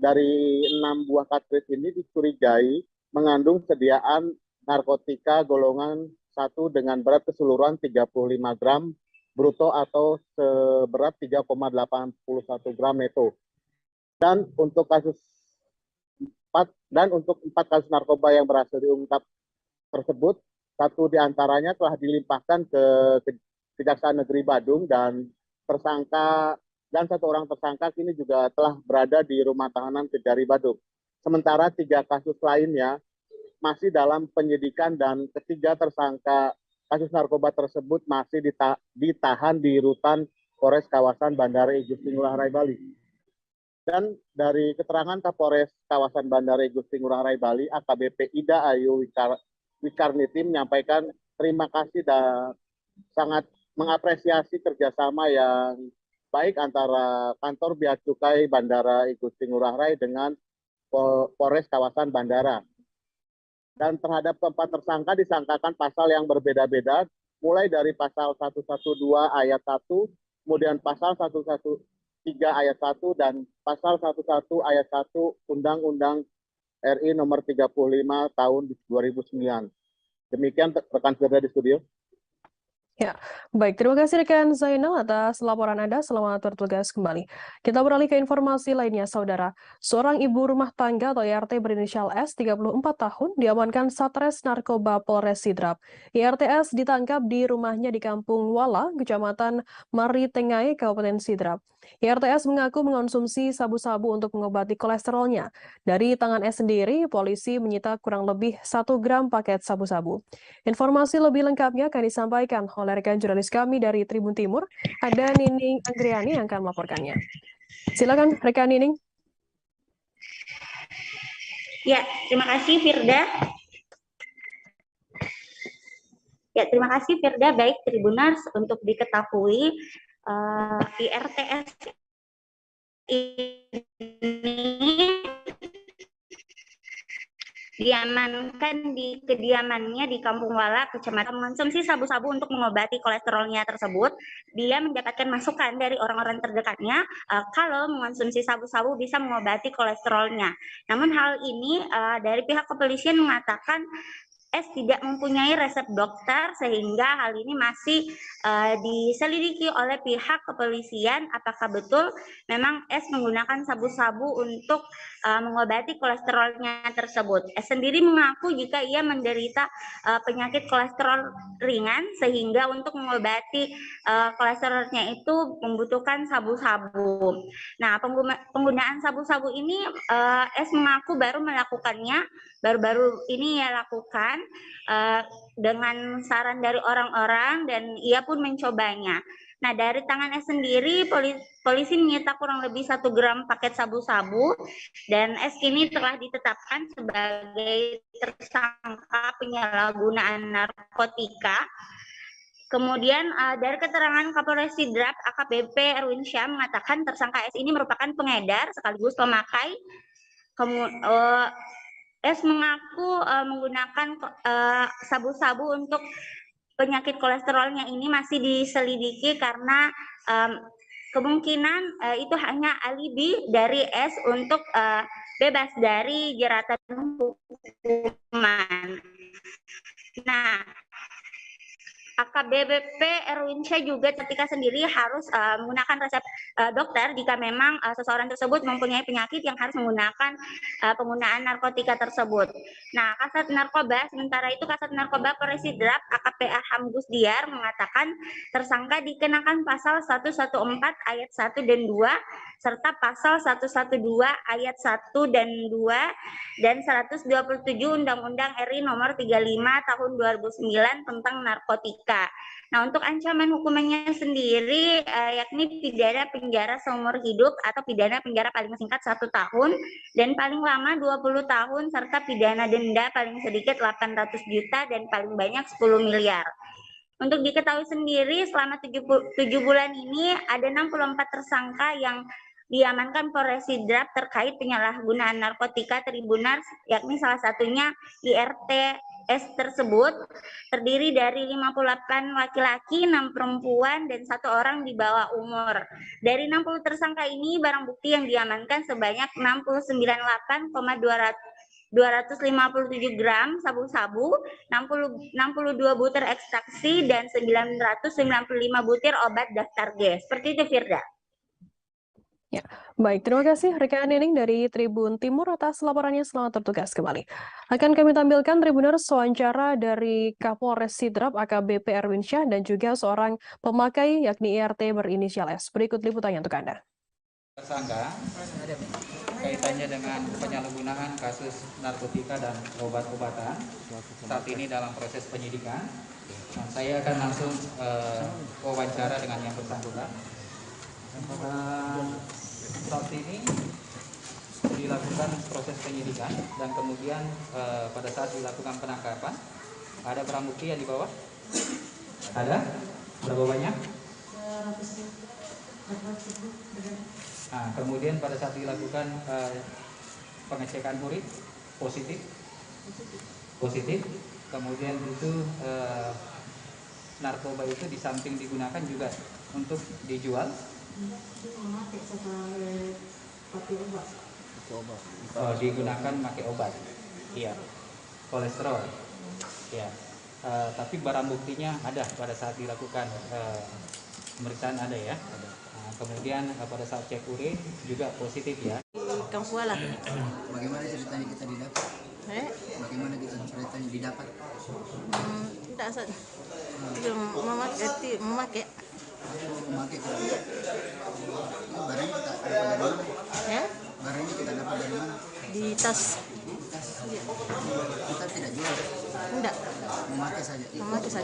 dari 6 buah cartridge ini dicurigai mengandung sediaan narkotika golongan 1 dengan berat keseluruhan 35 gram bruto atau seberat 3,81 gram neto. Dan untuk 4 kasus narkoba yang berhasil diungkap tersebut, 1 diantaranya telah dilimpahkan ke Kejaksaan Negeri Badung, dan 1 orang tersangka kini juga telah berada di rumah tahanan Kejari Badung. Sementara 3 kasus lainnya masih dalam penyidikan dan 3 tersangka kasus narkoba tersebut masih ditahan di rutan Polres kawasan Bandara Igusti Ngurah Rai Bali. Dan dari keterangan Kapolres kawasan Bandara Igusti Ngurah Rai Bali, AKBP Ida Ayu Wikarniti menyampaikan terima kasih dan sangat mengapresiasi kerjasama yang baik antara kantor Bea Cukai Bandara Igusti Ngurah Rai dengan Polres kawasan Bandara. Dan terhadap keempat tersangka disangkakan pasal yang berbeda-beda, mulai dari pasal 112 ayat 1, kemudian pasal 113 ayat 1, dan pasal 11 ayat 1 Undang-Undang RI nomor 35 tahun 2009. Demikian rekan Firda di studio. Ya, baik. Terima kasih rekan Zainal atas laporan Anda. Selamat bertugas kembali. Kita beralih ke informasi lainnya, Saudara. Seorang ibu rumah tangga atau IRT berinisial S, 34 tahun, diamankan Satres Narkoba Polres Sidrap. IRTS ditangkap di rumahnya di Kampung Wala, Kecamatan Maritengai, Kabupaten Sidrap. IRTS mengaku mengonsumsi sabu-sabu untuk mengobati kolesterolnya. Dari tangan S sendiri, polisi menyita kurang lebih 1 gram paket sabu-sabu. Informasi lebih lengkapnya akan disampaikan oleh rekan jurnalis kami dari Tribun Timur, ada Nining Anggriani yang akan melaporkannya. Silakan rekan Nining. Ya, terima kasih Firda. Ya, terima kasih Firda. Baik Tribuners, untuk diketahui IRTS ini diamankan di kediamannya di Kampung Wala, Kecamatan, mengonsumsi sabu-sabu untuk mengobati kolesterolnya tersebut. Dia mendapatkan masukan dari orang-orang terdekatnya kalau mengonsumsi sabu-sabu bisa mengobati kolesterolnya. Namun hal ini dari pihak kepolisian mengatakan S tidak mempunyai resep dokter, sehingga hal ini masih diselidiki oleh pihak kepolisian apakah betul memang S menggunakan sabu-sabu untuk mengobati kolesterolnya tersebut. S sendiri mengaku jika ia menderita penyakit kolesterol ringan, sehingga untuk mengobati kolesterolnya itu membutuhkan sabu-sabu. Nah, penggunaan sabu-sabu ini S mengaku baru melakukannya, baru-baru ini ia lakukan dengan saran dari orang-orang, dan ia pun mencobanya. Nah, dari tangan S sendiri, polisi menyita kurang lebih 1 gram paket sabu-sabu, dan S kini telah ditetapkan sebagai tersangka penyalahgunaan narkotika. Kemudian dari keterangan Kapolres Sidrap, AKBP Erwin Syah mengatakan tersangka S ini merupakan pengedar sekaligus pemakai. S mengaku menggunakan sabu-sabu untuk penyakit kolesterolnya ini masih diselidiki karena kemungkinan itu hanya alibi dari S untuk bebas dari jeratan hukuman. Nah, AKBP Erwin Syah juga ketika sendiri harus menggunakan resep dokter jika memang seseorang tersebut mempunyai penyakit yang harus menggunakan penggunaan narkotika tersebut. Nah, Kasat Narkoba, sementara itu Kasat Narkoba Polres Sidrap AKP Arham Gusdiar mengatakan tersangka dikenakan pasal 114 ayat 1 dan 2 serta pasal 112 ayat 1 dan 2 dan 127 Undang-Undang RI nomor 35 tahun 2009 tentang narkotika. Nah, untuk ancaman hukumannya sendiri yakni pidana penjara seumur hidup atau pidana penjara paling singkat 1 tahun dan paling lama 20 tahun serta pidana denda paling sedikit 800 juta dan paling banyak 10 miliar. Untuk diketahui sendiri selama 7 bulan ini ada 64 tersangka yang diamankan Polres Sidrap terkait penyalahgunaan narkotika Tribuners, yakni salah satunya IRTS tersebut terdiri dari 58 laki-laki, 6 perempuan, dan 1 orang di bawah umur. Dari 60 tersangka ini, barang bukti yang diamankan sebanyak 698,257 gram sabu-sabu, 62 butir ekstraksi, dan 995 butir obat daftar G. Seperti itu, Firda. Ya, baik. Terima kasih rekan Nining dari Tribun Timur atas laporannya. Selamat bertugas kembali. Akan kami tampilkan Tribuners wawancara dari Kapolres Sidrap AKBP Erwin Syah dan juga seorang pemakai yakni IRT berinisial S. Berikut liputannya untuk Anda. Tersangka kaitannya dengan penyalahgunaan kasus narkotika dan obat-obatan saat ini dalam proses penyidikan. Nah, saya akan langsung wawancara dengan yang bersangkutan. ini dilakukan proses penyidikan dan kemudian pada saat dilakukan penangkapan ada barang bukti yang dibawa? Ada? Berapa banyak? Nah, kemudian pada saat dilakukan pengecekan urin positif. Kemudian itu narkoba itu di samping digunakan juga untuk dijual. Digunakan pakai obat. Iya. Kolesterol. Iya. Tapi barang buktinya ada pada saat dilakukan pemeriksaan ada ya. Kemudian pada saat cek urin juga positif ya. Kampuala. Bagaimana ceritanya kita didapat? Bagaimana kita ceritanya didapat? Tidak saja. Memakai. Barangnya kita dapat dari mana? Barangnya kita dapat dari mana? Di tas. Kita tidak jual. Tidak. Memakai saja.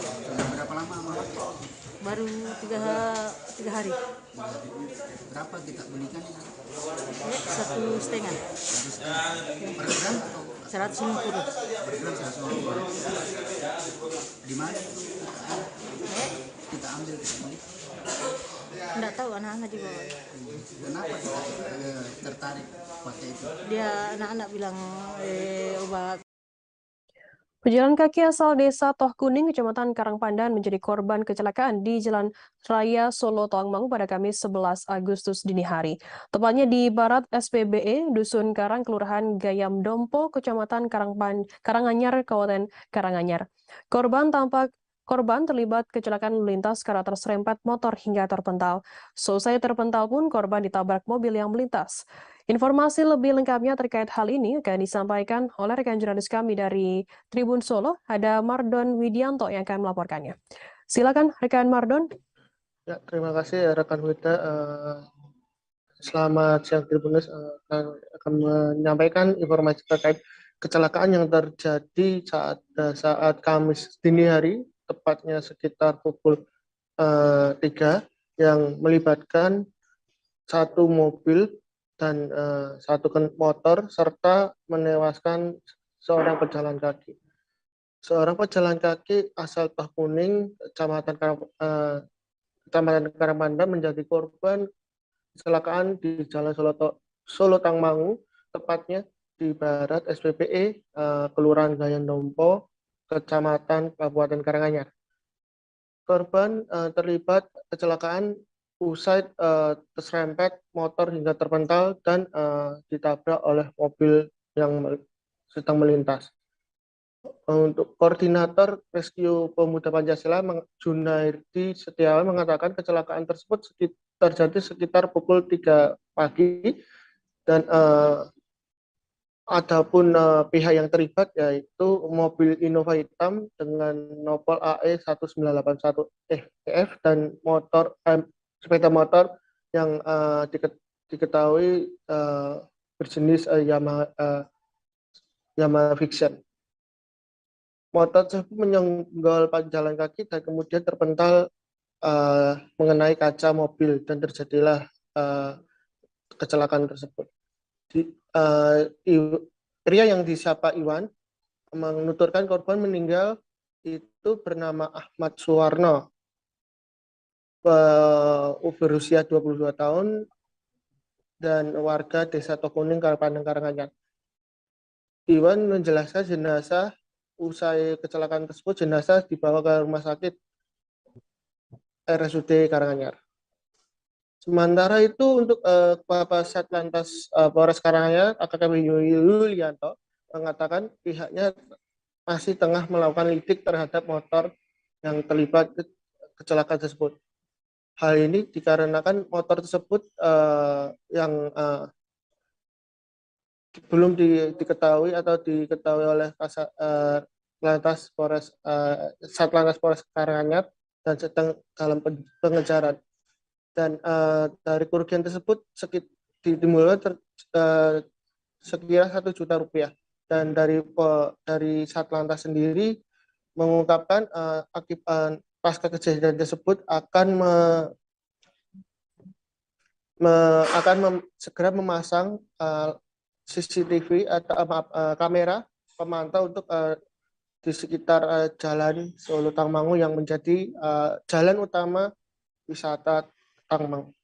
Sudah berapa lama memakai? Baru 3 hari. Berapa kita belikan itu? 1,5. Per gram atau 150. Per gram 150. Di mana kita ambil kita beli? Tidak tahu, anak-anak juga. Kenapa kita tertarik pakai itu? Dia anak-anak bilang obat. Pejalan kaki asal desa Toh Kuning, Kecamatan Karangpandan menjadi korban kecelakaan di Jalan Raya Solo Tawangmangu pada Kamis 11 Agustus dini hari. Tepatnya di barat SPBE, Dusun Karang, Kelurahan Gayam Dompo, Kecamatan Karanganyar, Kabupaten Karanganyar. Korban terlibat kecelakaan lalu lintas karena terserempet motor hingga terpental. Selesai terpental pun korban ditabrak mobil yang melintas. Informasi lebih lengkapnya terkait hal ini akan disampaikan oleh rekan jurnalis kami dari Tribun Solo, ada Mardon Widianto yang akan melaporkannya. Silakan rekan Mardon. Ya, terima kasih rekan Wita. Selamat siang Tribuners, akan menyampaikan informasi terkait kecelakaan yang terjadi saat Kamis dini hari, tepatnya sekitar pukul 3, yang melibatkan satu mobil dan satu motor serta menewaskan seorang pejalan kaki. Seorang pejalan kaki asal Toh Kuning, Kecamatan Karangpandan menjadi korban kecelakaan di Jalan Solo Tawangmangu, tepatnya di barat SPBE, Kelurahan Gayam Dompo, Kecamatan Kabupaten Karanganyar. Korban terlibat kecelakaan usai terserempet motor hingga terpental dan ditabrak oleh mobil yang sedang melintas. Untuk koordinator Rescue Pemuda Pancasila Junaidi Setiawan mengatakan kecelakaan tersebut terjadi sekitar pukul 3 pagi dan adapun pihak yang terlibat yaitu mobil Innova hitam dengan nopol AE 1981 EF dan sepeda motor yang diketahui berjenis Yamaha Vision. Motor tersebut menyenggol pejalan kaki dan kemudian terpental mengenai kaca mobil dan terjadilah kecelakaan tersebut. Pria yang disapa Iwan menuturkan korban meninggal itu bernama Ahmad Suwarno, berusia 22 tahun dan warga Desa Toh Kuning, Kabupaten Karanganyar. Iwan menjelaskan jenazah usai kecelakaan tersebut, jenazah dibawa ke rumah sakit RSUD Karanganyar. Sementara itu untuk Kepala Satlantas Polres Karanganyar AKP Yulianto mengatakan pihaknya masih tengah melakukan lidik terhadap motor yang terlibat kecelakaan tersebut. Hal ini dikarenakan motor tersebut yang belum diketahui oleh Satlantas Polres Karanganyar dan sedang dalam pengejaran. Dan dari kerugian tersebut dimulai sekira 1 juta rupiah. Dan dari Satlantas sendiri mengungkapkan pasca kejadian tersebut akan segera memasang CCTV atau kamera pemantau untuk di sekitar jalan Solo Tangmangu yang menjadi jalan utama wisata Tangmangu.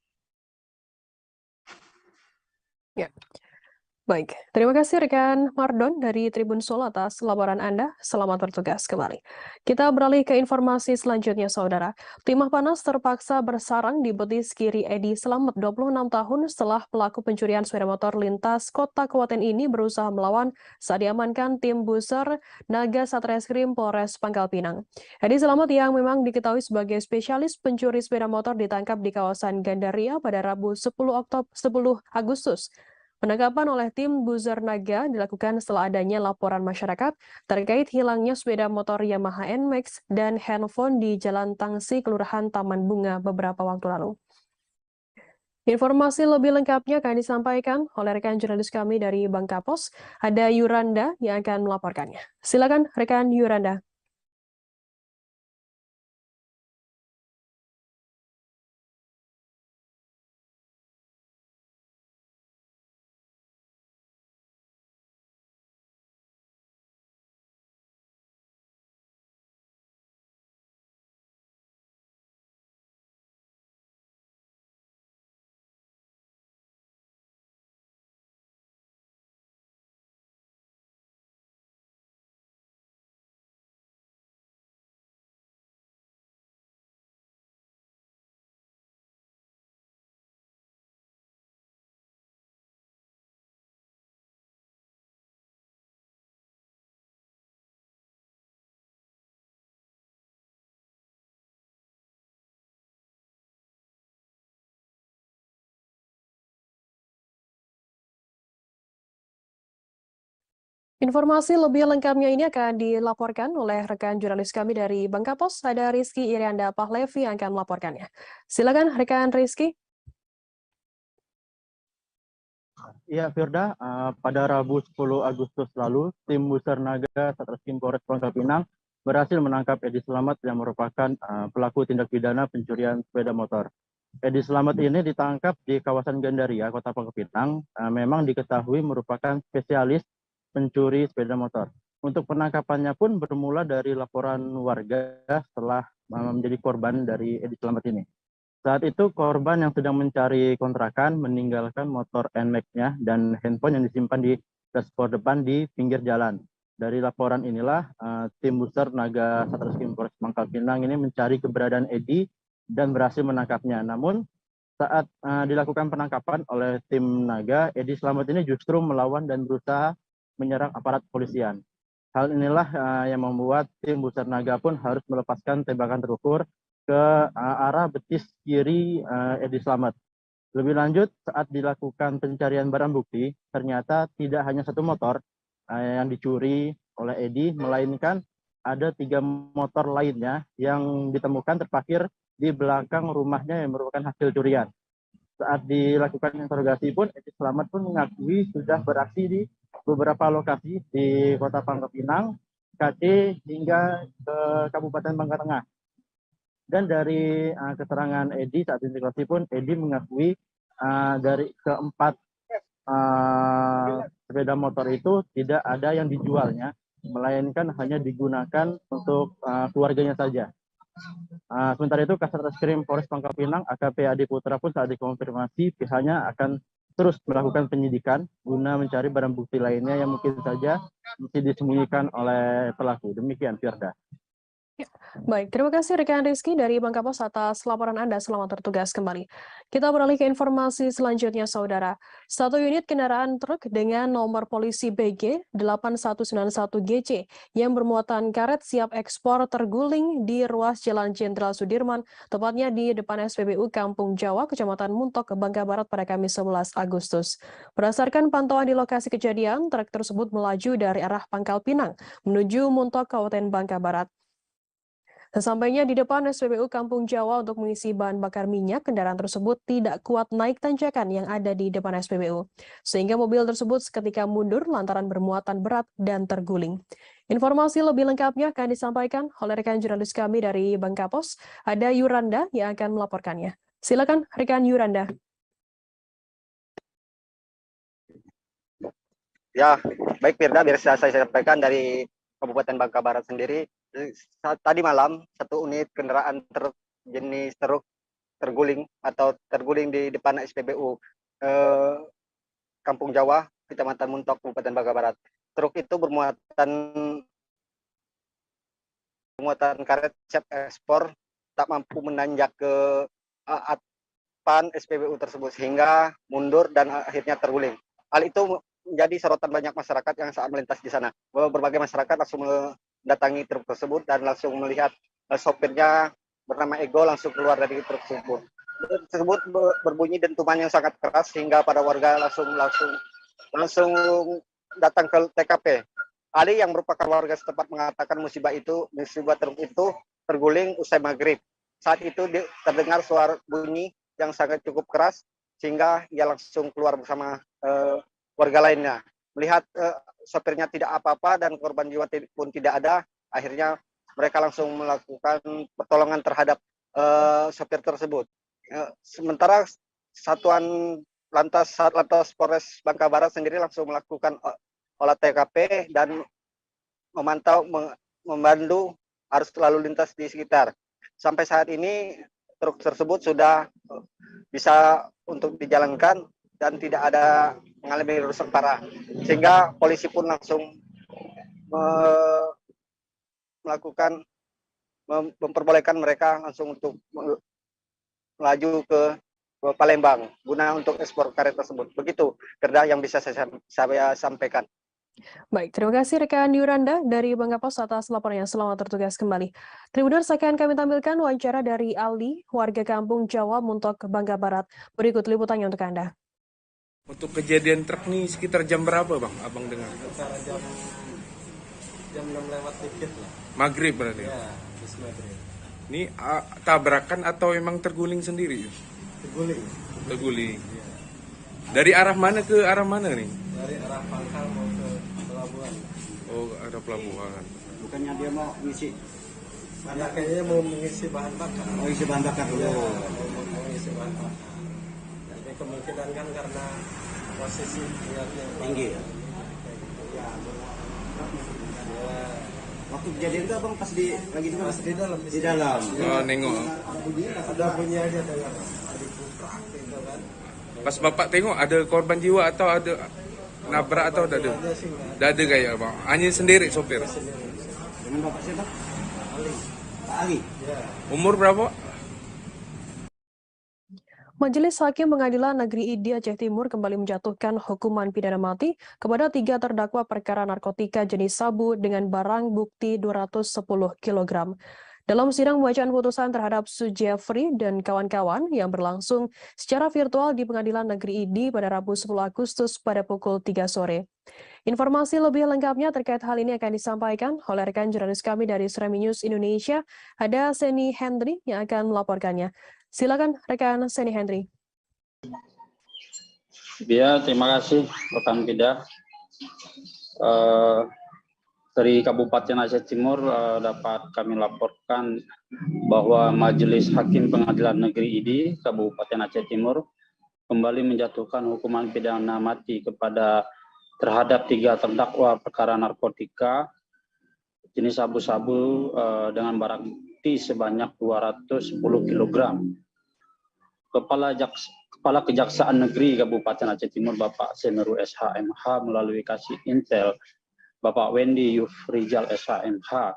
Ya. Baik, terima kasih rekan Mardon dari Tribun Solo atas laporan Anda. Selamat bertugas kembali. Kita beralih ke informasi selanjutnya, Saudara. Timah panas terpaksa bersarang di betis kiri Edi Slamet 26 tahun setelah pelaku pencurian sepeda motor lintas kota Kabupaten ini berusaha melawan saat diamankan tim Buser Naga Satreskrim Polres Pangkal Pinang. Edi Slamet yang memang diketahui sebagai spesialis pencuri sepeda motor ditangkap di kawasan Gandaria pada Rabu 10 Agustus. Penangkapan oleh tim Buser Naga dilakukan setelah adanya laporan masyarakat terkait hilangnya sepeda motor Yamaha NMAX dan handphone di Jalan Tangsi, Kelurahan Taman Bunga beberapa waktu lalu. Informasi lebih lengkapnya akan disampaikan oleh rekan jurnalis kami dari Bangkapos, ada Yuranda yang akan melaporkannya. Silakan rekan Yuranda. Informasi lebih lengkapnya ini akan dilaporkan oleh rekan jurnalis kami dari Bangkapos, ada Rizky Irianda Pahlevi yang akan melaporkannya. Silakan rekan Rizky. Ya, Firda, pada Rabu 10 Agustus lalu, tim Buser Naga Satreskrim Polres Pangkal Pinang berhasil menangkap Edi Slamet yang merupakan pelaku tindak pidana pencurian sepeda motor. Edi Slamet ini ditangkap di kawasan Gandaria, Kota Pangkal Pinang, memang diketahui merupakan spesialis pencuri sepeda motor. Untuk penangkapannya pun bermula dari laporan warga setelah menjadi korban dari Edi Slamet ini. Saat itu korban yang sedang mencari kontrakan meninggalkan motor NMAX-nya dan handphone yang disimpan di dashboard depan di pinggir jalan. Dari laporan inilah tim Buser Naga Satreskrim Polres Pangkal Pinang ini mencari keberadaan Edi dan berhasil menangkapnya. Namun saat dilakukan penangkapan oleh tim Naga, Edi Slamet ini justru melawan dan berusaha menyerang aparat kepolisian. Hal inilah yang membuat tim Buser Naga pun harus melepaskan tembakan terukur ke arah betis kiri Edi Slamet. Lebih lanjut, saat dilakukan pencarian barang bukti, ternyata tidak hanya satu motor yang dicuri oleh Edi, melainkan ada 3 motor lainnya yang ditemukan terparkir di belakang rumahnya yang merupakan hasil curian. Saat dilakukan interogasi pun, Edi Slamet pun mengakui sudah beraksi di beberapa lokasi di Kota Pangkal Pinang, KD hingga ke Kabupaten Bangka Tengah. Dan dari keterangan Edi saat interogasi pun, Edi mengakui dari keempat sepeda motor itu tidak ada yang dijualnya, melainkan hanya digunakan untuk keluarganya saja. Sementara itu, Kasatreskrim Polres Pangkal Pinang AKP Adi Putra pun saat dikonfirmasi pihaknya akan terus melakukan penyidikan guna mencari barang bukti lainnya yang mungkin saja masih disembunyikan oleh pelaku. Demikian, Firda. Ya, baik, terima kasih rekan Rizky dari Bangkapos atas laporan Anda. Selamat bertugas kembali. Kita beralih ke informasi selanjutnya, Saudara. Satu unit kendaraan truk dengan nomor polisi BG 8191GC yang bermuatan karet siap ekspor terguling di ruas Jalan Jenderal Sudirman, tepatnya di depan SPBU Kampung Jawa, Kecamatan Muntok, Bangka Barat pada Kamis 11 Agustus. Berdasarkan pantauan di lokasi kejadian, truk tersebut melaju dari arah Pangkal Pinang menuju Muntok, Kabupaten Bangka Barat. Sesampainya di depan SPBU Kampung Jawa untuk mengisi bahan bakar minyak, kendaraan tersebut tidak kuat naik tanjakan yang ada di depan SPBU, sehingga mobil tersebut seketika mundur lantaran bermuatan berat dan terguling. Informasi lebih lengkapnya akan disampaikan oleh rekan jurnalis kami dari Bangkapos, ada Yuranda yang akan melaporkannya. Silakan rekan Yuranda. Ya, baik Firda, biar saya sampaikan dari Kabupaten Bangka Barat sendiri. Tadi malam, satu unit kendaraan truk jenis truk terguling di depan SPBU Kampung Jawa, Kecamatan Muntok, Kabupaten Bangka Barat. Truk itu bermuatan karet siap ekspor, tak mampu menanjak ke atpan SPBU tersebut sehingga mundur dan akhirnya terguling. Hal itu menjadi sorotan banyak masyarakat yang saat melintas di sana. Berbagai masyarakat langsung mendatangi truk tersebut dan langsung melihat sopirnya bernama Ego langsung keluar dari truk tersebut. Truk tersebut berbunyi dentuman yang sangat keras sehingga para warga langsung datang ke TKP. Ali yang merupakan warga setempat mengatakan musibah truk itu terguling usai maghrib. Saat itu terdengar suara bunyi yang sangat cukup keras sehingga ia langsung keluar bersama warga lainnya. Melihat sopirnya tidak apa-apa dan korban jiwa pun tidak ada, akhirnya mereka langsung melakukan pertolongan terhadap sopir tersebut. Sementara Satuan Lantas Polres Bangka Barat sendiri langsung melakukan olah TKP dan memandu arus lalu lintas di sekitar. Sampai saat ini truk tersebut sudah bisa untuk dijalankan dan tidak ada mengalami rusak parah, sehingga polisi pun langsung memperbolehkan mereka langsung untuk melaju ke Palembang guna untuk ekspor karet tersebut. Begitu Firda yang bisa saya sampaikan. Baik, terima kasih rekan Yuranda dari Bangka Pos atas laporannya. Selamat bertugas kembali. Tribuners, akan kami tampilkan wawancara dari Ali, warga kampung Jawa Muntok, Bangka Barat. Berikut liputannya untuk Anda. Untuk kejadian truk nih sekitar jam berapa Bang, Abang dengar? Sekitar jam 6 lewat dikit lah. Maghrib berarti? Ya, habis maghrib. Ini tabrakan atau memang terguling sendiri? Terguling. Terguling. Ya. Dari arah mana ke arah mana nih? Dari arah Pangkal mau ke pelabuhan. Oh, ke arah pelabuhan. Bukannya dia mau ngisi? Mana kayaknya mau mengisi bahan bakar. Oh, isi bahan bakar dulu. Ya, mau mengisi bahan bakar. Jadi kemungkinan kan karena posisi yang tinggi ya. Ya, waktu kejadian itu abang pas lagi di mana? Pas di dalam. Di dalam. Oh, nengok. Ada bunyi aja dengan dipuprak gitu kan. Pas Bapak tengok ada korban jiwa atau ada nabrak atau ada? Tidak ada kayak Bang. Hanya sendiri sopir. Dengan Bapak siapa? Ali. Pak Ali. Ya. Umur berapa? Majelis Hakim Pengadilan Negeri ID Aceh Timur kembali menjatuhkan hukuman pidana mati kepada 3 terdakwa perkara narkotika jenis sabu dengan barang bukti 210 kg. Dalam sidang pembacaan putusan terhadap Sujefri dan kawan-kawan yang berlangsung secara virtual di Pengadilan Negeri ID pada Rabu 10 Agustus pada pukul 3 sore. Informasi lebih lengkapnya terkait hal ini akan disampaikan oleh rekan jurnalis kami dari Sremi News Indonesia, ada Seni Hendry yang akan melaporkannya. Silakan rekan Seni Hendry. Ya, terima kasih rekan Pida. Dari Kabupaten Aceh Timur dapat kami laporkan bahwa Majelis Hakim Pengadilan Negeri ID Kabupaten Aceh Timur kembali menjatuhkan hukuman pidana mati terhadap 3 terdakwa perkara narkotika jenis sabu-sabu dengan barang bukti sebanyak 210 kg. Kepala Kejaksaan Negeri Kabupaten Aceh Timur Bapak Semeru SHMH melalui Kasih Intel Bapak Wendy Yufrijal SHMH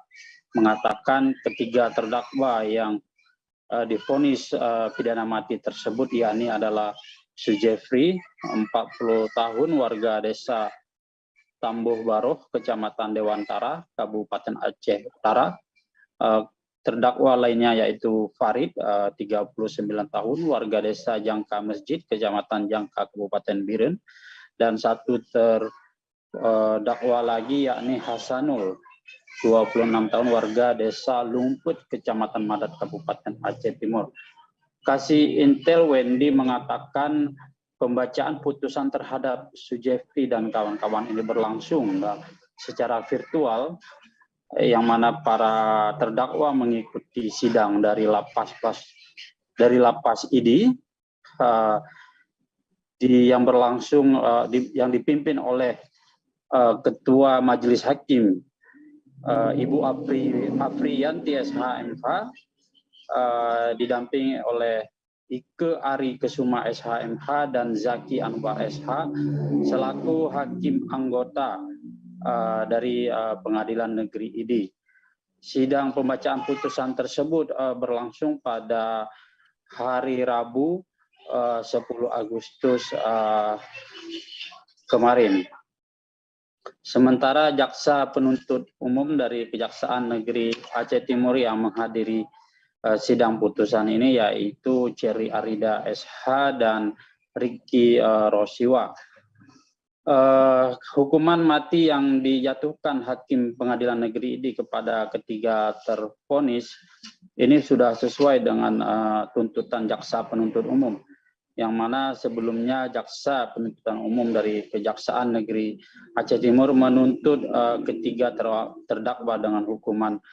mengatakan ketiga terdakwa yang divonis pidana mati tersebut yakni adalah Sujefri, 40 tahun, warga desa Tambuh Baroh, Kecamatan Dewantara, Kabupaten Aceh Utara. Terdakwa lainnya yaitu Farid, 39 tahun, warga desa Jangka Masjid, Kecamatan Jangka, Kabupaten Biren. Dan satu terdakwa lagi yakni Hasanul, 26 tahun, warga desa Lumput, Kecamatan Madat, Kabupaten Aceh Timur. Kasih Intel Wendy mengatakan pembacaan putusan terhadap Sujefri dan kawan-kawan ini berlangsung secara virtual, yang mana para terdakwa mengikuti sidang dari lapas ID yang berlangsung yang dipimpin oleh Ketua Majelis Hakim Ibu Afriyanti SHMH didampingi oleh Ike Ari Kesuma SHMH dan Zaki Anwar SH selaku hakim anggota dari Pengadilan Negeri ID. Sidang pembacaan putusan tersebut berlangsung pada hari Rabu 10 Agustus kemarin. Sementara jaksa penuntut umum dari Kejaksaan Negeri Aceh Timur yang menghadiri sidang putusan ini yaitu Cherry Arida SH dan Ricky Rosiwa. Hukuman mati yang dijatuhkan Hakim Pengadilan Negeri ini kepada ketiga tervonis ini sudah sesuai dengan tuntutan jaksa penuntut umum, yang mana sebelumnya jaksa penuntutan umum dari Kejaksaan Negeri Aceh Timur menuntut ketiga terdakwa dengan hukuman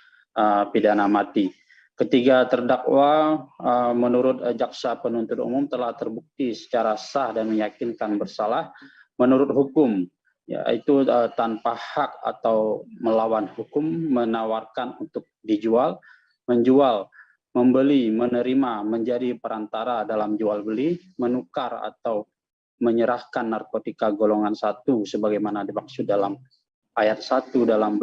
pidana mati. Ketiga terdakwa menurut jaksa penuntut umum telah terbukti secara sah dan meyakinkan bersalah menurut hukum, yaitu tanpa hak atau melawan hukum, menawarkan untuk dijual, menjual, membeli, menerima, menjadi perantara dalam jual beli, menukar atau menyerahkan narkotika golongan 1 sebagaimana dimaksud dalam ayat 1 dalam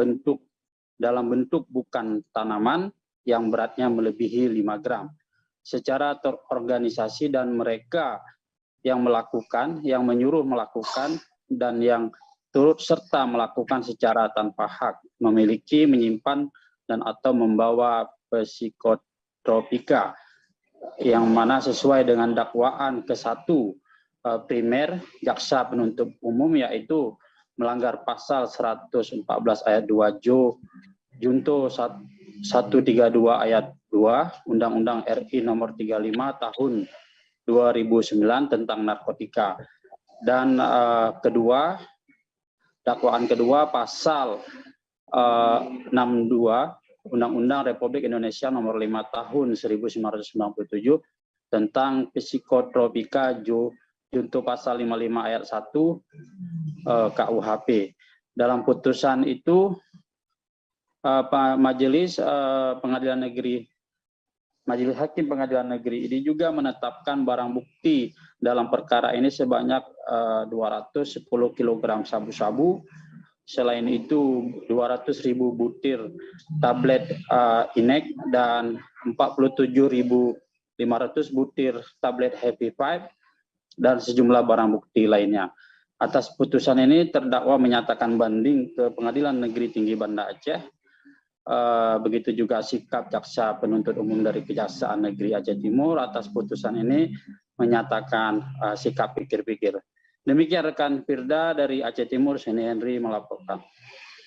bentuk bukan tanaman yang beratnya melebihi 5 gram secara terorganisasi, dan mereka yang melakukan, yang menyuruh melakukan, dan yang turut serta melakukan secara tanpa hak, memiliki, menyimpan, dan atau membawa psikotropika, yang mana sesuai dengan dakwaan ke-1 primer jaksa penuntut umum, yaitu melanggar pasal 114 ayat 2 junto 132 ayat 2 Undang-Undang RI nomor 35 tahun 2009 tentang narkotika. Dan dakwaan kedua pasal 62 Undang-Undang Republik Indonesia nomor 5 tahun 1997 tentang psikotropika junto pasal 55 ayat 1 KUHP. Dalam putusan itu Majelis Hakim Pengadilan Negeri ini juga menetapkan barang bukti dalam perkara ini sebanyak 210 kg sabu-sabu. Selain itu 200.000 butir tablet inek dan 47.500 butir tablet Happy Five dan sejumlah barang bukti lainnya. Atas putusan ini terdakwa menyatakan banding ke Pengadilan Negeri Tinggi Banda Aceh. Begitu juga sikap jaksa penuntut umum dari Kejaksaan Negeri Aceh Timur atas putusan ini menyatakan sikap pikir-pikir. Demikian rekan Firda dari Aceh Timur, Seni Henry melaporkan.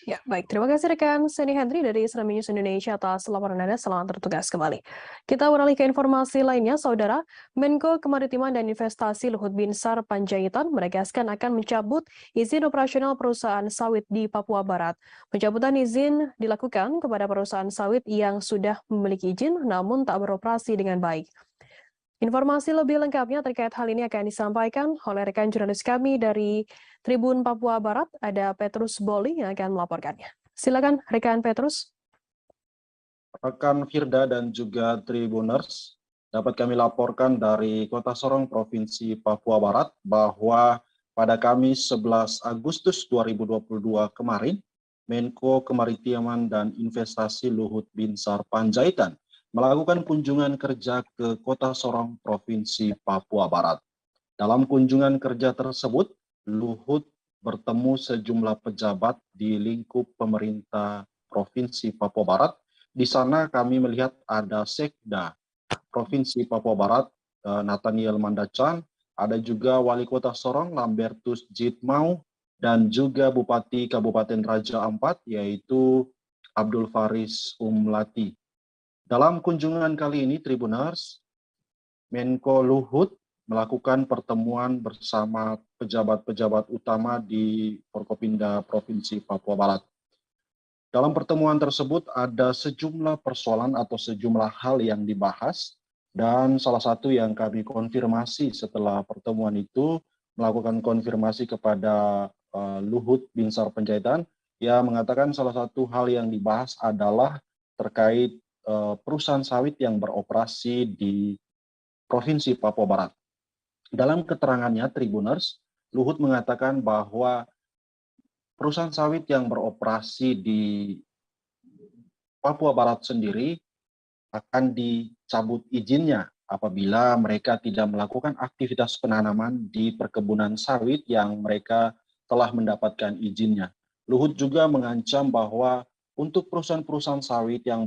Ya, baik. Terima kasih rekan Seni Henry dari Serambi News Indonesia atas laporan Anda. Selamat bertugas kembali. Kita beralih ke informasi lainnya, Saudara. Menko Kemaritiman dan Investasi Luhut Binsar Panjaitan menegaskan akan mencabut izin operasional perusahaan sawit di Papua Barat. Pencabutan izin dilakukan kepada perusahaan sawit yang sudah memiliki izin namun tak beroperasi dengan baik. Informasi lebih lengkapnya terkait hal ini akan disampaikan oleh rekan jurnalis kami dari Tribun Papua Barat, ada Petrus Boli yang akan melaporkannya. Silakan rekan Petrus. Rekan Firda dan juga Tribuners, dapat kami laporkan dari Kota Sorong, Provinsi Papua Barat, bahwa pada Kamis 11 Agustus 2022 kemarin, Menko Kemaritiman dan Investasi Luhut Binsar Panjaitan melakukan kunjungan kerja ke Kota Sorong, Provinsi Papua Barat. Dalam kunjungan kerja tersebut, Luhut bertemu sejumlah pejabat di lingkup pemerintah Provinsi Papua Barat. Di sana kami melihat ada Sekda Provinsi Papua Barat, Nathaniel Mandacan, ada juga Wali Kota Sorong, Lambertus Jitmau, dan juga Bupati Kabupaten Raja Ampat, yaitu Abdul Faris Umlati. Dalam kunjungan kali ini, Tribuners, Menko Luhut melakukan pertemuan bersama pejabat-pejabat utama di Forkopimda Provinsi Papua Barat. Dalam pertemuan tersebut ada sejumlah persoalan atau sejumlah hal yang dibahas, dan salah satu yang kami konfirmasi setelah pertemuan itu, melakukan konfirmasi kepada Luhut Binsar Panjaitan. Ia mengatakan salah satu hal yang dibahas adalah terkait perusahaan sawit yang beroperasi di Provinsi Papua Barat. Dalam keterangannya, Tribuners, Luhut mengatakan bahwa perusahaan sawit yang beroperasi di Papua Barat sendiri akan dicabut izinnya apabila mereka tidak melakukan aktivitas penanaman di perkebunan sawit yang mereka telah mendapatkan izinnya. Luhut juga mengancam bahwa untuk perusahaan-perusahaan sawit yang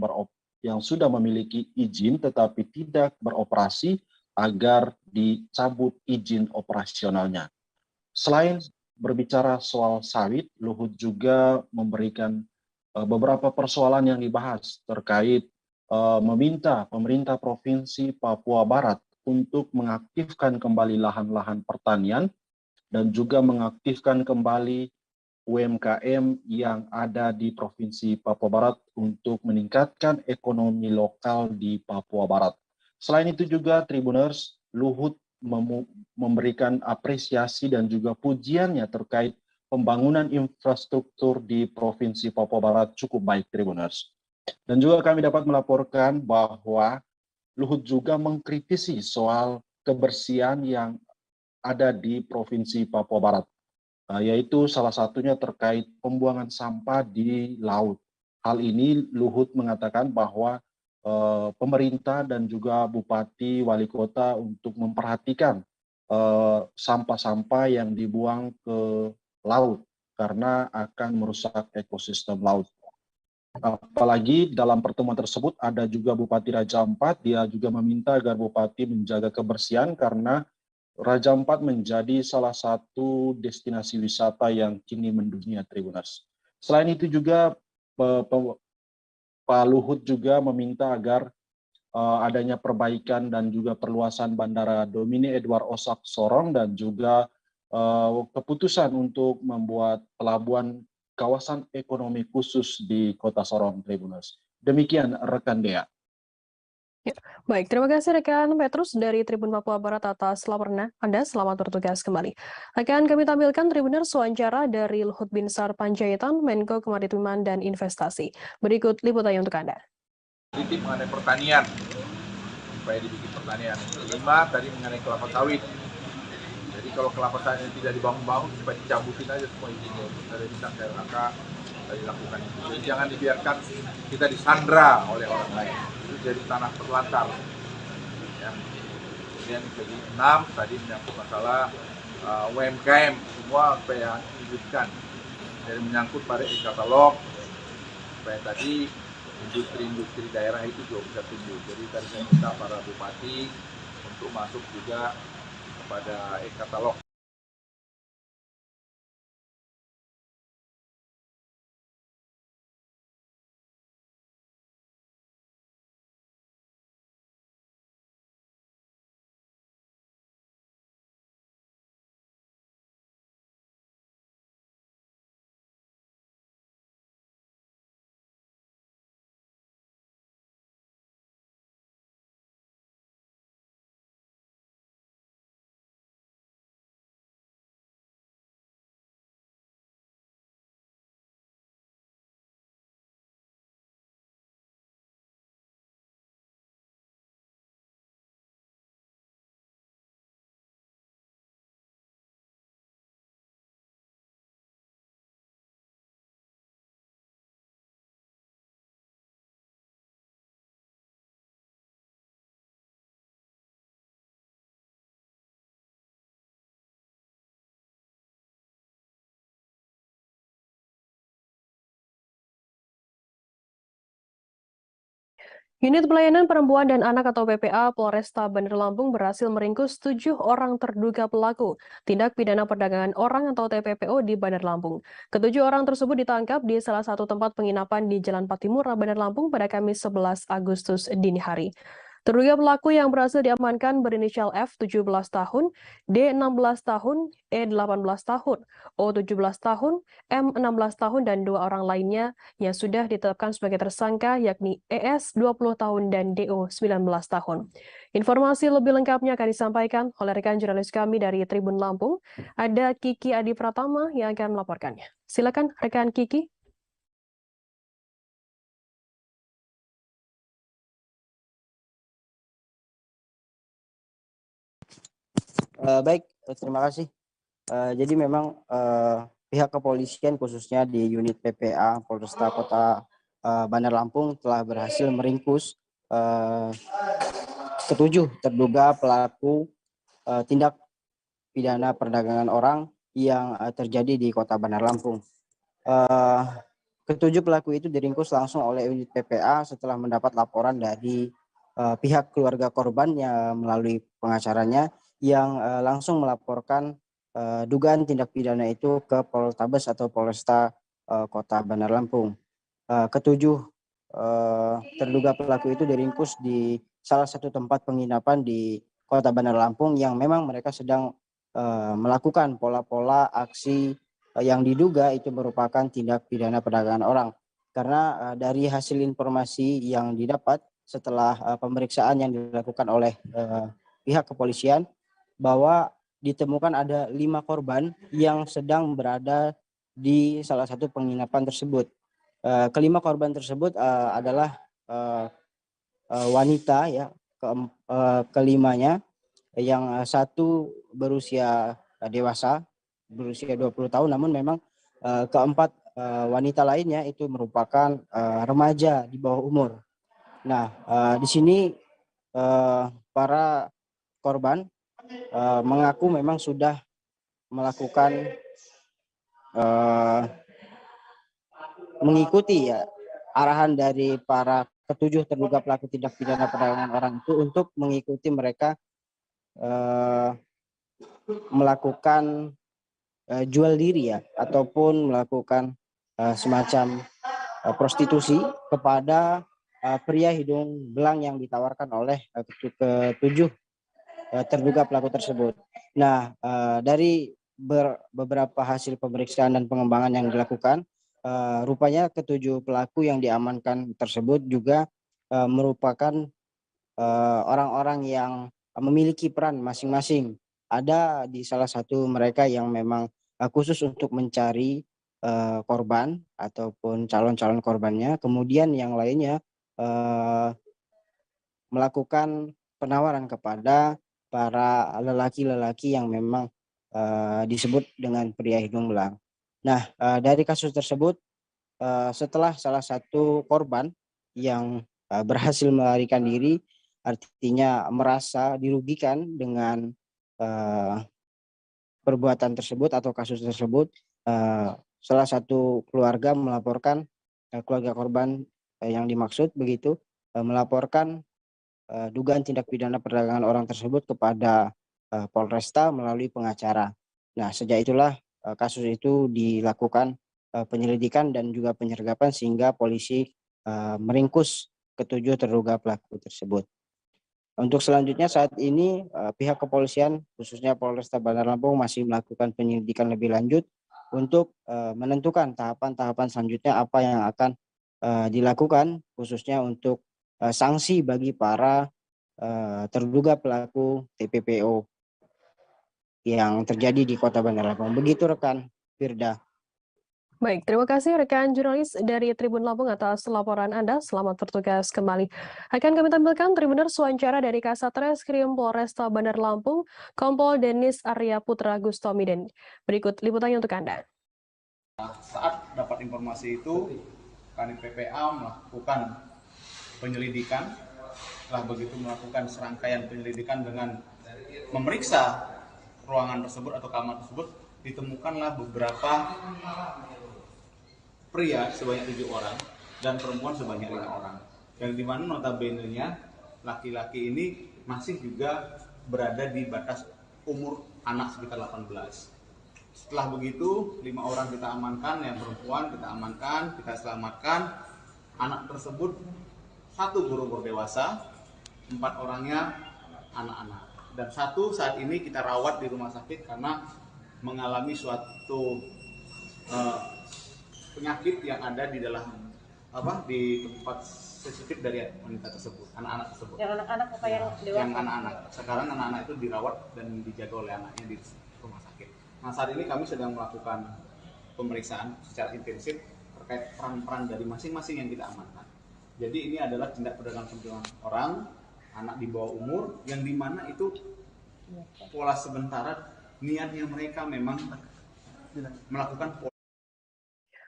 sudah memiliki izin tetapi tidak beroperasi agar dicabut izin operasionalnya. Selain berbicara soal sawit, Luhut juga memberikan beberapa persoalan yang dibahas terkait meminta pemerintah Provinsi Papua Barat untuk mengaktifkan kembali lahan-lahan pertanian dan juga mengaktifkan kembali UMKM yang ada di Provinsi Papua Barat untuk meningkatkan ekonomi lokal di Papua Barat. Selain itu juga Tribuners, Luhut memberikan apresiasi dan juga pujiannya terkait pembangunan infrastruktur di Provinsi Papua Barat cukup baik, Tribuners. Dan juga kami dapat melaporkan bahwa Luhut juga mengkritisi soal kebersihan yang ada di Provinsi Papua Barat, yaitu salah satunya terkait pembuangan sampah di laut. Hal ini Luhut mengatakan bahwa pemerintah dan juga bupati, wali kota untuk memperhatikan sampah-sampah yang dibuang ke laut karena akan merusak ekosistem laut. Apalagi dalam pertemuan tersebut ada juga Bupati Raja Ampat, dia juga meminta agar Bupati menjaga kebersihan karena Raja Ampat menjadi salah satu destinasi wisata yang kini mendunia, Tribuners. Selain itu juga Pak Luhut juga meminta agar adanya perbaikan dan juga perluasan Bandara Domine Edward Osak Sorong dan juga keputusan untuk membuat pelabuhan kawasan ekonomi khusus di Kota Sorong, Tribuners. Demikian rekan Dea. Ya, baik, terima kasih rekan Petrus dari Tribun Papua Barat atas laporan Anda. Selamat bertugas kembali. Akan kami tampilkan Tribuners wawancara dari Luhut Binsar Panjaitan, Menko Kemaritiman dan Investasi. Berikut liputannya untuk Anda. Kritik mengenai pertanian, supaya dibikin pertanian. Kelima tadi mengenai kelapa sawit. Jadi kalau kelapa sawit yang tidak dibangun-bangun, supaya dicabutin aja semua izinnya. Dari bintang KLHK dilakukan itu. Jadi jangan dibiarkan kita disandra oleh orang lain. Itu jadi tanah terlantar. Ya. Kemudian jadi 6 tadi menyangkut masalah UMKM semua supaya diwujudkan. Dari menyangkut pada e-katalog supaya tadi industri-industri daerah itu juga bisa tumbuh. Jadi tadi saya minta para bupati untuk masuk juga kepada e-katalog. Unit Pelayanan Perempuan dan Anak atau PPA Polresta Bandar Lampung berhasil meringkus 7 orang terduga pelaku tindak pidana perdagangan orang atau TPPO di Bandar Lampung. Ketujuh orang tersebut ditangkap di salah satu tempat penginapan di Jalan Patimura, Bandar Lampung pada Kamis 11 Agustus dini hari. Terduga pelaku yang berhasil diamankan berinisial F 17 tahun, D 16 tahun, E 18 tahun, O 17 tahun, M 16 tahun, dan 2 orang lainnya yang sudah ditetapkan sebagai tersangka yakni ES 20 tahun dan DO 19 tahun. Informasi lebih lengkapnya akan disampaikan oleh rekan jurnalis kami dari Tribun Lampung. Ada Kiki Adi Pratama yang akan melaporkannya. Silakan rekan Kiki. Baik, terima kasih. Jadi memang pihak kepolisian khususnya di unit PPA Polresta Kota Bandar Lampung telah berhasil meringkus ketujuh terduga pelaku tindak pidana perdagangan orang yang terjadi di Kota Bandar Lampung. Ketujuh pelaku itu diringkus langsung oleh unit PPA setelah mendapat laporan dari pihak keluarga korban yang melalui pengacaranya yang langsung melaporkan dugaan tindak pidana itu ke Poltabes atau Polresta Kota Bandar Lampung. Ketujuh terduga pelaku itu diringkus di salah satu tempat penginapan di Kota Bandar Lampung yang memang mereka sedang melakukan pola-pola aksi yang diduga itu merupakan tindak pidana perdagangan orang. Karena dari hasil informasi yang didapat setelah pemeriksaan yang dilakukan oleh pihak kepolisian, bahwa ditemukan ada 5 korban yang sedang berada di salah satu penginapan tersebut. Kelima korban tersebut adalah wanita ya, kelimanya yang satu berusia dewasa, berusia 20 tahun, namun memang keempat wanita lainnya itu merupakan remaja di bawah umur. Nah, di sini para korban mengaku memang sudah melakukan mengikuti ya arahan dari para ketujuh terduga pelaku tindak pidana perdagangan orang itu untuk mengikuti mereka melakukan jual diri ya ataupun melakukan semacam prostitusi kepada pria hidung belang yang ditawarkan oleh ketujuh terduga pelaku tersebut. Nah, dari beberapa hasil pemeriksaan dan pengembangan yang dilakukan, rupanya ketujuh pelaku yang diamankan tersebut juga merupakan orang-orang yang memiliki peran masing-masing. Ada di salah satu mereka yang memang khusus untuk mencari korban ataupun calon-calon korbannya, kemudian yang lainnya melakukan penawaran kepada para lelaki-lelaki yang memang disebut dengan pria hidung belang. Nah, dari kasus tersebut, setelah salah satu korban yang berhasil melarikan diri, artinya merasa dirugikan dengan perbuatan tersebut atau kasus tersebut, salah satu keluarga melaporkan keluarga korban yang dimaksud begitu, melaporkan dugaan tindak pidana perdagangan orang tersebut kepada Polresta melalui pengacara. Nah, sejak itulah kasus itu dilakukan penyelidikan dan juga penyergapan sehingga polisi meringkus ketujuh terduga pelaku tersebut. Untuk selanjutnya saat ini pihak kepolisian khususnya Polresta Bandar Lampung masih melakukan penyelidikan lebih lanjut untuk menentukan tahapan-tahapan selanjutnya apa yang akan dilakukan khususnya untuk sanksi bagi para terduga pelaku TPPO yang terjadi di Kota Bandar Lampung. Begitu rekan Firda. Baik, terima kasih rekan jurnalis dari Tribun Lampung atas laporan Anda. Selamat bertugas kembali. Akan kami tampilkan Tribuners wawancara dari Kasat Reskrim Polresta Bandar Lampung, Kompol Denis Arya Putra Gustomi, dan berikut liputannya untuk Anda. Saat dapat informasi itu, kami PPA melakukan penyelidikan. Setelah begitu melakukan serangkaian penyelidikan dengan memeriksa ruangan tersebut atau kamar tersebut, ditemukanlah beberapa pria sebanyak 7 orang dan perempuan sebanyak 5 orang. Yang dimana notabene-nya laki-laki ini masih juga berada di batas umur anak sekitar 18. Setelah begitu 5 orang kita amankan, yang perempuan kita amankan, kita selamatkan. Anak tersebut satu berumur dewasa, 4 orangnya anak-anak. Dan 1 saat ini kita rawat di rumah sakit karena mengalami suatu penyakit yang ada di dalam di tempat sensitif dari wanita tersebut, anak-anak tersebut. Yang anak-anak apa yang dewasa? Yang anak-anak. Sekarang anak-anak itu dirawat dan dijaga oleh anaknya di rumah sakit. Nah, saat ini kami sedang melakukan pemeriksaan secara intensif terkait peran-peran dari masing-masing yang kita amankan. Jadi ini adalah tindak perdagangan orang, anak di bawah umur, yang dimana itu pola sementara niatnya mereka memang melakukan.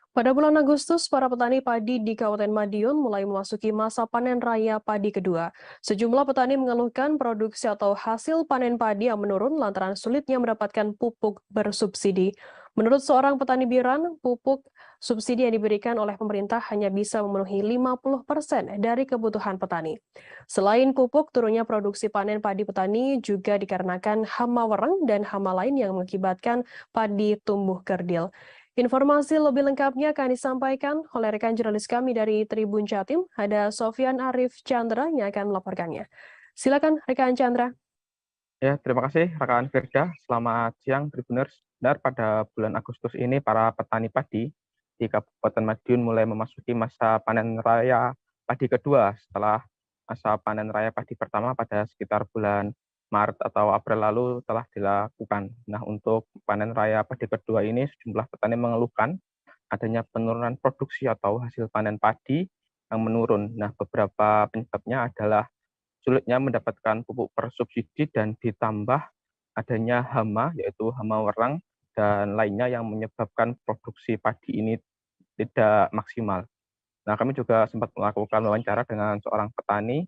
Pada bulan Agustus, para petani padi di Kabupaten Madiun mulai memasuki masa panen raya padi kedua. Sejumlah petani mengeluhkan produksi atau hasil panen padi yang menurun lantaran sulitnya mendapatkan pupuk bersubsidi. Menurut seorang petani Biran, pupuk subsidi yang diberikan oleh pemerintah hanya bisa memenuhi 50% dari kebutuhan petani. Selain pupuk, turunnya produksi panen padi petani juga dikarenakan hama wereng dan hama lain yang mengakibatkan padi tumbuh kerdil. Informasi lebih lengkapnya akan disampaikan oleh rekan jurnalis kami dari Tribun Jatim, ada Sofyan Arif Chandra yang akan melaporkannya. Silakan rekan Chandra. Ya, terima kasih rekan Firda. Selamat siang Tribuners. Benar, pada bulan Agustus ini para petani padi di Kabupaten Madiun mulai memasuki masa panen raya padi kedua setelah masa panen raya padi pertama pada sekitar bulan Maret atau April lalu telah dilakukan. Nah, untuk panen raya padi kedua ini sejumlah petani mengeluhkan adanya penurunan produksi atau hasil panen padi yang menurun. Nah, beberapa penyebabnya adalah sulitnya mendapatkan pupuk bersubsidi dan ditambah adanya hama, yaitu hama wereng dan lainnya yang menyebabkan produksi padi ini tidak maksimal. Nah, kami juga sempat melakukan wawancara dengan seorang petani.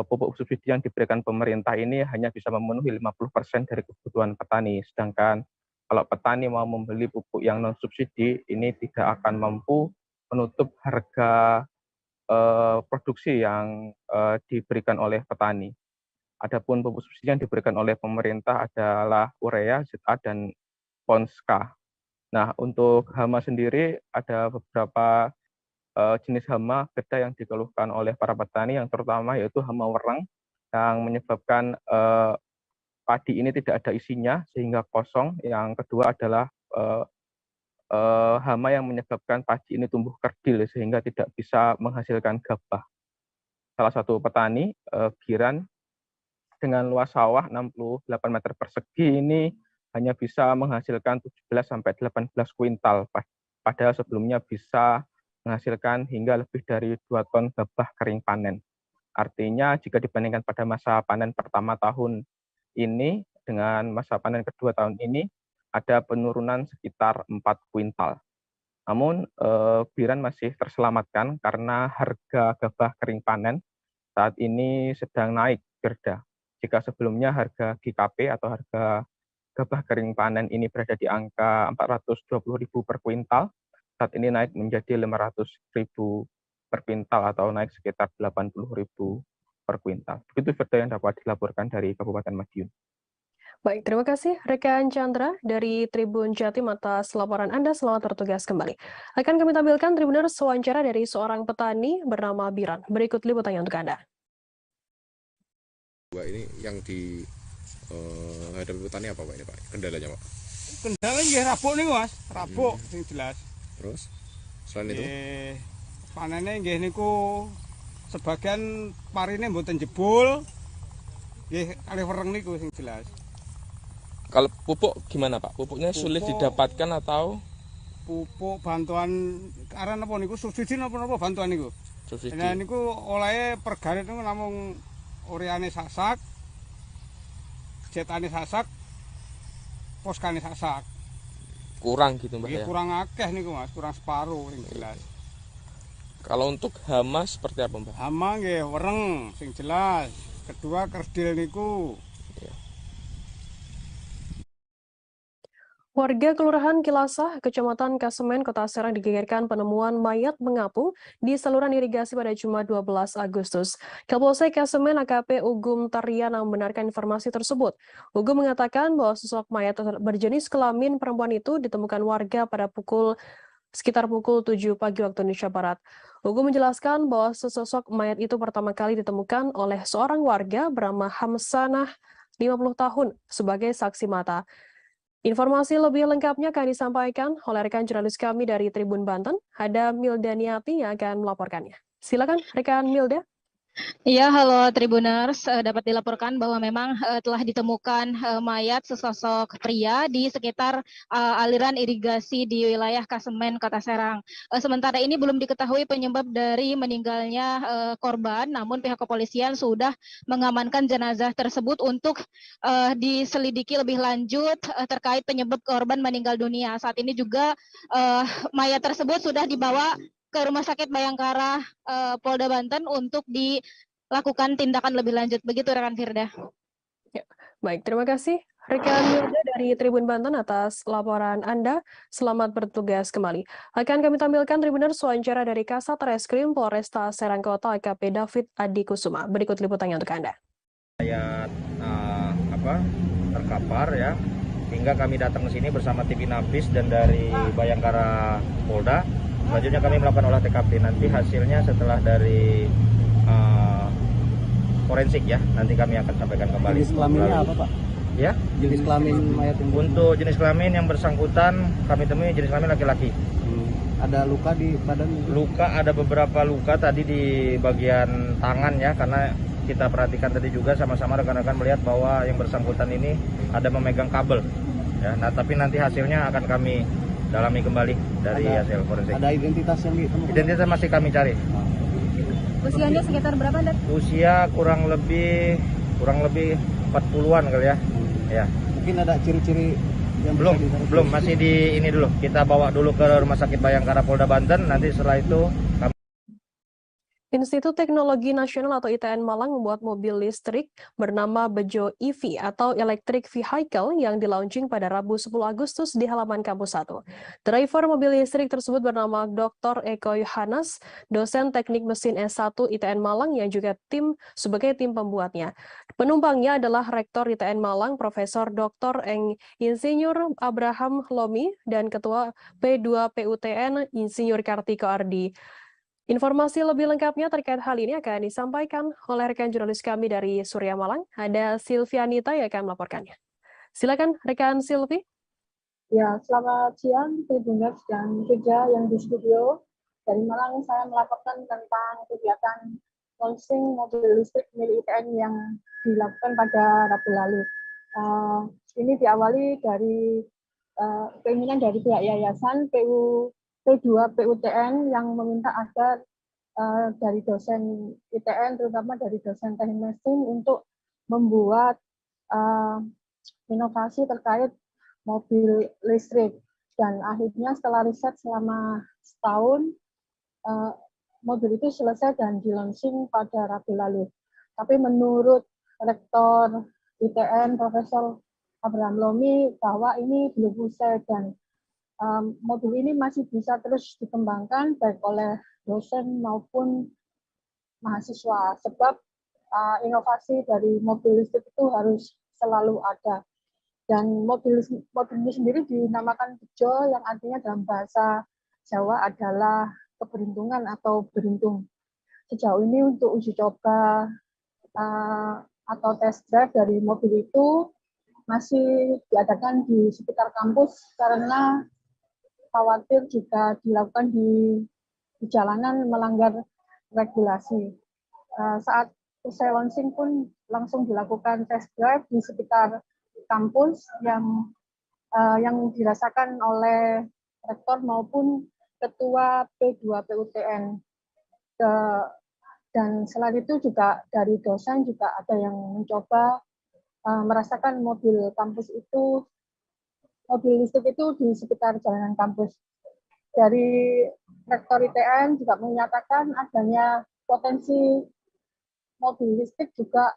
Pupuk subsidi yang diberikan pemerintah ini hanya bisa memenuhi 50% dari kebutuhan petani. Sedangkan kalau petani mau membeli pupuk yang non-subsidi, ini tidak akan mampu menutup harga produksi yang diberikan oleh petani. Adapun pupuk subsidi yang diberikan oleh pemerintah adalah urea, ZA, dan Ponska. Nah, untuk hama sendiri ada beberapa jenis hama beda yang dikeluhkan oleh para petani, yang terutama yaitu hama wereng yang menyebabkan padi ini tidak ada isinya sehingga kosong. Yang kedua adalah hama yang menyebabkan padi ini tumbuh kerdil sehingga tidak bisa menghasilkan gabah. Salah satu petani Giran dengan luas sawah 68 meter persegi ini hanya bisa menghasilkan 17-18 kuintal, padahal sebelumnya bisa menghasilkan hingga lebih dari 2 ton gabah kering panen. Artinya jika dibandingkan pada masa panen pertama tahun ini dengan masa panen kedua tahun ini ada penurunan sekitar 4 kuintal. Namun Biran masih terselamatkan karena harga gabah kering panen saat ini sedang naik, Firda. Jika sebelumnya harga GKP atau harga gabah kering panen ini berada di angka 420.000 per kuintal, saat ini naik menjadi 500.000 per kuintal atau naik sekitar 80.000 per kuintal. Begitu Firda yang dapat dilaporkan dari Kabupaten Madiun. Baik, terima kasih rekan Chandra dari Tribun Jatim atas laporan Anda. Selamat bertugas kembali. Akan kami tampilkan Tribuners wawancara dari seorang petani bernama Biran. Berikut liputannya untuk Anda. Ini yang dihadapi petani apa Pak ini Pak? Kendalanya Pak? Kendalanya rabuk nih Mas, rabuk yang jelas. Terus selain itu? Panennya nggih niku sebagian parine mboten jebul. Nggih kalih wereng niku sing jelas. Kalau pupuk gimana Pak? Pupuknya sulit didapatkan atau? Pupuk bantuan aran apa niku subsidi napa bantuan niku? Subsidi. Nah niku olahe per garit niku namung ureane sasak, jetane sasak, poskane sasak. Kurang gitu Mbak ya? Kurang akeh niku Mas, kurang separuh yang jelas. Kalau untuk hama seperti apa Mbak? Hama nggih wereng sing jelas. Kedua kerdil niku. Warga Kelurahan Kilasah, Kecamatan Kasemen, Kota Serang digegerkan penemuan mayat mengapung di saluran irigasi pada Jumat 12 Agustus. Kapolsek Kasemen AKP Ugum Tariana membenarkan informasi tersebut. Ugum mengatakan bahwa sosok mayat berjenis kelamin perempuan itu ditemukan warga pada sekitar pukul 7 pagi waktu Indonesia Barat. Hugo menjelaskan bahwa sesosok mayat itu pertama kali ditemukan oleh seorang warga bernama Hamsanah, 50 tahun, sebagai saksi mata. Informasi lebih lengkapnya akan disampaikan oleh rekan jurnalis kami dari Tribun Banten, ada Milda Niati yang akan melaporkannya. Silakan rekan Milda. Iya, halo Tribuners. Dapat dilaporkan bahwa memang telah ditemukan mayat sesosok pria di sekitar aliran irigasi di wilayah Kasemen, Kota Serang. Sementara ini belum diketahui penyebab dari meninggalnya korban, namun pihak kepolisian sudah mengamankan jenazah tersebut untuk diselidiki lebih lanjut terkait penyebab korban meninggal dunia. Saat ini juga mayat tersebut sudah dibawa ke Rumah Sakit Bayangkara Polda Banten untuk dilakukan tindakan lebih lanjut. Begitu rekan Firda. Ya, baik, terima kasih rekan Milda dari Tribun Banten atas laporan Anda. Selamat bertugas kembali. Akan kami tampilkan Tribuners wawancara dari Kasat Reskrim Polresta Serang Kota AKP David Adi Kusuma. Berikut liputannya untuk Anda. Mayat terkapar ya, hingga kami datang ke sini bersama tim Inafis dan dari Bayangkara Polda. Selanjutnya kami melakukan olah TKP. Nanti hasilnya setelah dari forensik ya, nanti kami akan sampaikan kembali. Jenis kelaminnya apa Pak? Ya? Jenis kelamin mayat yang untuk jenis kelamin yang bersangkutan kami temui jenis kelamin laki-laki. Ada luka di badan? Luka, ada beberapa luka tadi di bagian tangan ya, karena kita perhatikan tadi juga sama-sama rekan-rekan melihat bahwa yang bersangkutan ini ada memegang kabel. Ya, nah tapi nanti hasilnya akan kami dalami kembali dari hasil forensik. Ada identitas yang ditemukan? Identitas masih kami cari. Usianya sekitar berapa, Dad? Usia kurang lebih 40-an kali ya. Ya. Mungkin ada ciri-ciri yang belum masih di ini dulu. Kita bawa dulu ke Rumah Sakit Bayangkara Polda Banten, nanti setelah itu kami Institut Teknologi Nasional atau ITN Malang membuat mobil listrik bernama Bejo EV atau Electric Vehicle yang dilaunching pada Rabu 10 Agustus di halaman kampus 1. Driver mobil listrik tersebut bernama Dr. Eko Yohanes, dosen teknik mesin S1 ITN Malang yang juga sebagai tim pembuatnya. Penumpangnya adalah Rektor ITN Malang, Profesor Dr. Insinyur Abraham Lomi, dan Ketua P2 PUTN Insinyur Kartiko Ardi. Informasi lebih lengkapnya terkait hal ini akan disampaikan oleh rekan jurnalis kami dari Surya Malang, ada Silvianita yang akan melaporkannya. Silakan rekan Silvi. Ya, selamat siang Tribuners dan kerja yang di studio. Dari Malang saya melaporkan tentang kegiatan launching mobil listrik milik ITN yang dilakukan pada Rabu lalu. Ini diawali dari keinginan dari pihak yayasan P2 PUTN yang meminta agar dari dosen ITN, terutama dari dosen teknik mesin, untuk membuat inovasi terkait mobil listrik. Dan akhirnya setelah riset selama setahun, mobil itu selesai dan di-launching pada Rabu lalu. Tapi menurut Rektor ITN, Profesor Abraham Lomi, bahwa ini belum usai dan mobil ini masih bisa terus dikembangkan baik oleh dosen maupun mahasiswa, sebab inovasi dari mobil listrik itu harus selalu ada. Dan mobil ini sendiri dinamakan Bejo, yang artinya dalam bahasa Jawa adalah keberuntungan atau beruntung. Sejauh ini untuk uji coba atau test drive dari mobil itu masih diadakan di sekitar kampus karena khawatir jika dilakukan di jalanan melanggar regulasi. Saat usai launching pun langsung dilakukan test drive di sekitar kampus yang dirasakan oleh rektor maupun ketua P2 PUTN. Dan selain itu juga dari dosen juga ada yang mencoba merasakan mobil kampus itu, mobil listrik itu di sekitar jalanan kampus. Dari Rektor ITN juga menyatakan adanya potensi mobil listrik juga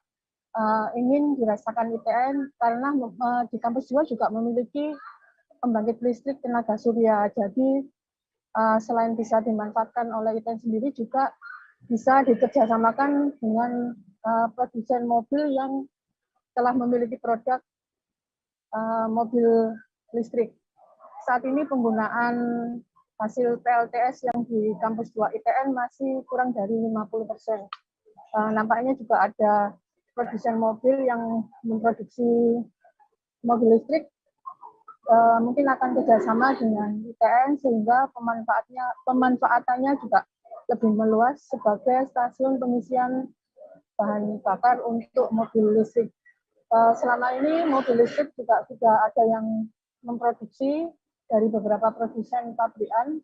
ingin dirasakan ITN karena di kampus juga memiliki pembangkit listrik tenaga surya. Jadi selain bisa dimanfaatkan oleh ITN sendiri juga bisa dikerjasamakan dengan produsen mobil yang telah memiliki produk mobil listrik. Saat ini penggunaan hasil PLTS yang di kampus 2 ITN masih kurang dari 50%. Nampaknya juga ada produsen mobil yang memproduksi mobil listrik, mungkin akan kerjasama dengan ITN sehingga pemanfaatannya juga lebih meluas sebagai stasiun pengisian bahan bakar untuk mobil listrik. Selama ini mobil listrik juga sudah ada yang memproduksi dari beberapa produsen pabrikan,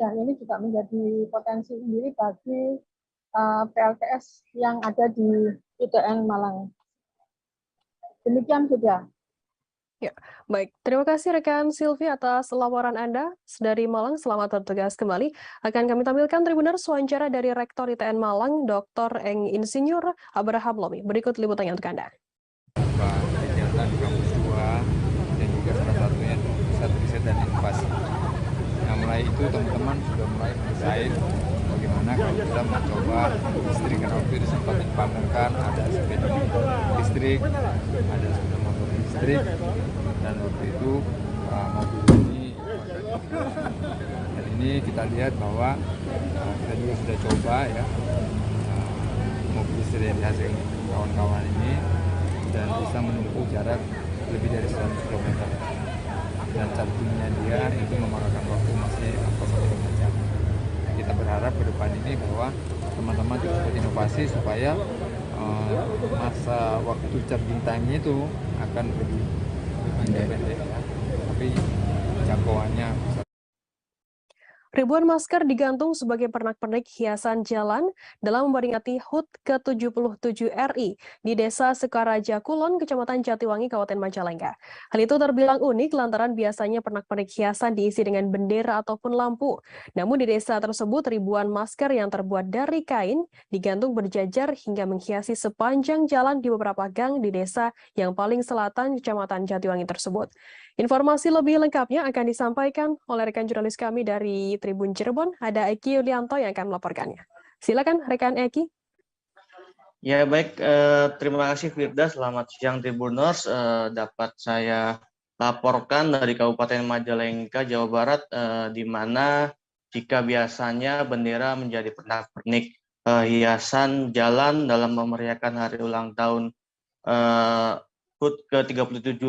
dan ini juga menjadi potensi sendiri bagi PLTS yang ada di ITN Malang. Demikian sudah. Ya, baik. Terima kasih rekan Silvi atas laporan Anda dari Malang. Selamat bertugas kembali. Akan kami tampilkan Tribuners wawancara dari Rektor ITN Malang, Dr. Eng Insinyur Abraham Lomi. Berikut liputannya untuk Anda. Kegiatan di kampus 2 dan juga salah satunya pusat riset dan inovasi. Nah, mulai itu teman-teman sudah mulai mendesain bagaimana kalau kita mencoba listrik, karena waktu itu sempat dipamerkan ada sepeda listrik, ada sepeda motor listrik, dan waktu itu mobil ini dan ini kita lihat bahwa kita juga sudah coba ya mobil listrik yang dihasilkan kawan-kawan ini dan bisa menempuh jarak lebih dari 100 km, dan chargingnya dia itu memakan waktu masih 1,5 jam. Kita berharap ke depan ini bahwa teman-teman juga berinovasi supaya masa waktu charging time-nya itu akan lebih pendek ya, tapi jangkauannya bisa. Ribuan masker digantung sebagai pernak-pernik hiasan jalan dalam memperingati HUT ke-77 RI di Desa Sekaraja Kulon, Kecamatan Jatiwangi, Kabupaten Majalengka. Hal itu terbilang unik lantaran biasanya pernak-pernik hiasan diisi dengan bendera ataupun lampu. Namun di desa tersebut ribuan masker yang terbuat dari kain digantung berjajar hingga menghiasi sepanjang jalan di beberapa gang di desa yang paling selatan Kecamatan Jatiwangi tersebut. Informasi lebih lengkapnya akan disampaikan oleh rekan jurnalis kami dari Tribun Cirebon, ada Eki Yulianto yang akan melaporkannya. Silakan rekan Eki. Ya baik, terima kasih Firda. Selamat siang Tribuners. Dapat saya laporkan dari Kabupaten Majalengka, Jawa Barat, di mana jika biasanya bendera menjadi pernak-pernik hiasan jalan dalam memeriahkan hari ulang tahun HUT ke-77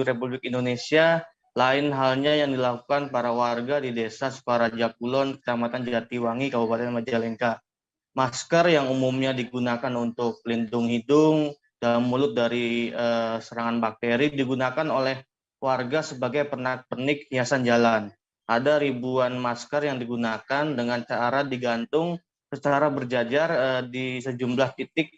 Republik Indonesia, lain halnya yang dilakukan para warga di Desa Sekaraja Kulon, Kecamatan Jatiwangi, Kabupaten Majalengka. Masker yang umumnya digunakan untuk pelindung hidung dan mulut dari serangan bakteri digunakan oleh warga sebagai pernak-pernik hiasan jalan. Ada ribuan masker yang digunakan dengan cara digantung secara berjajar di sejumlah titik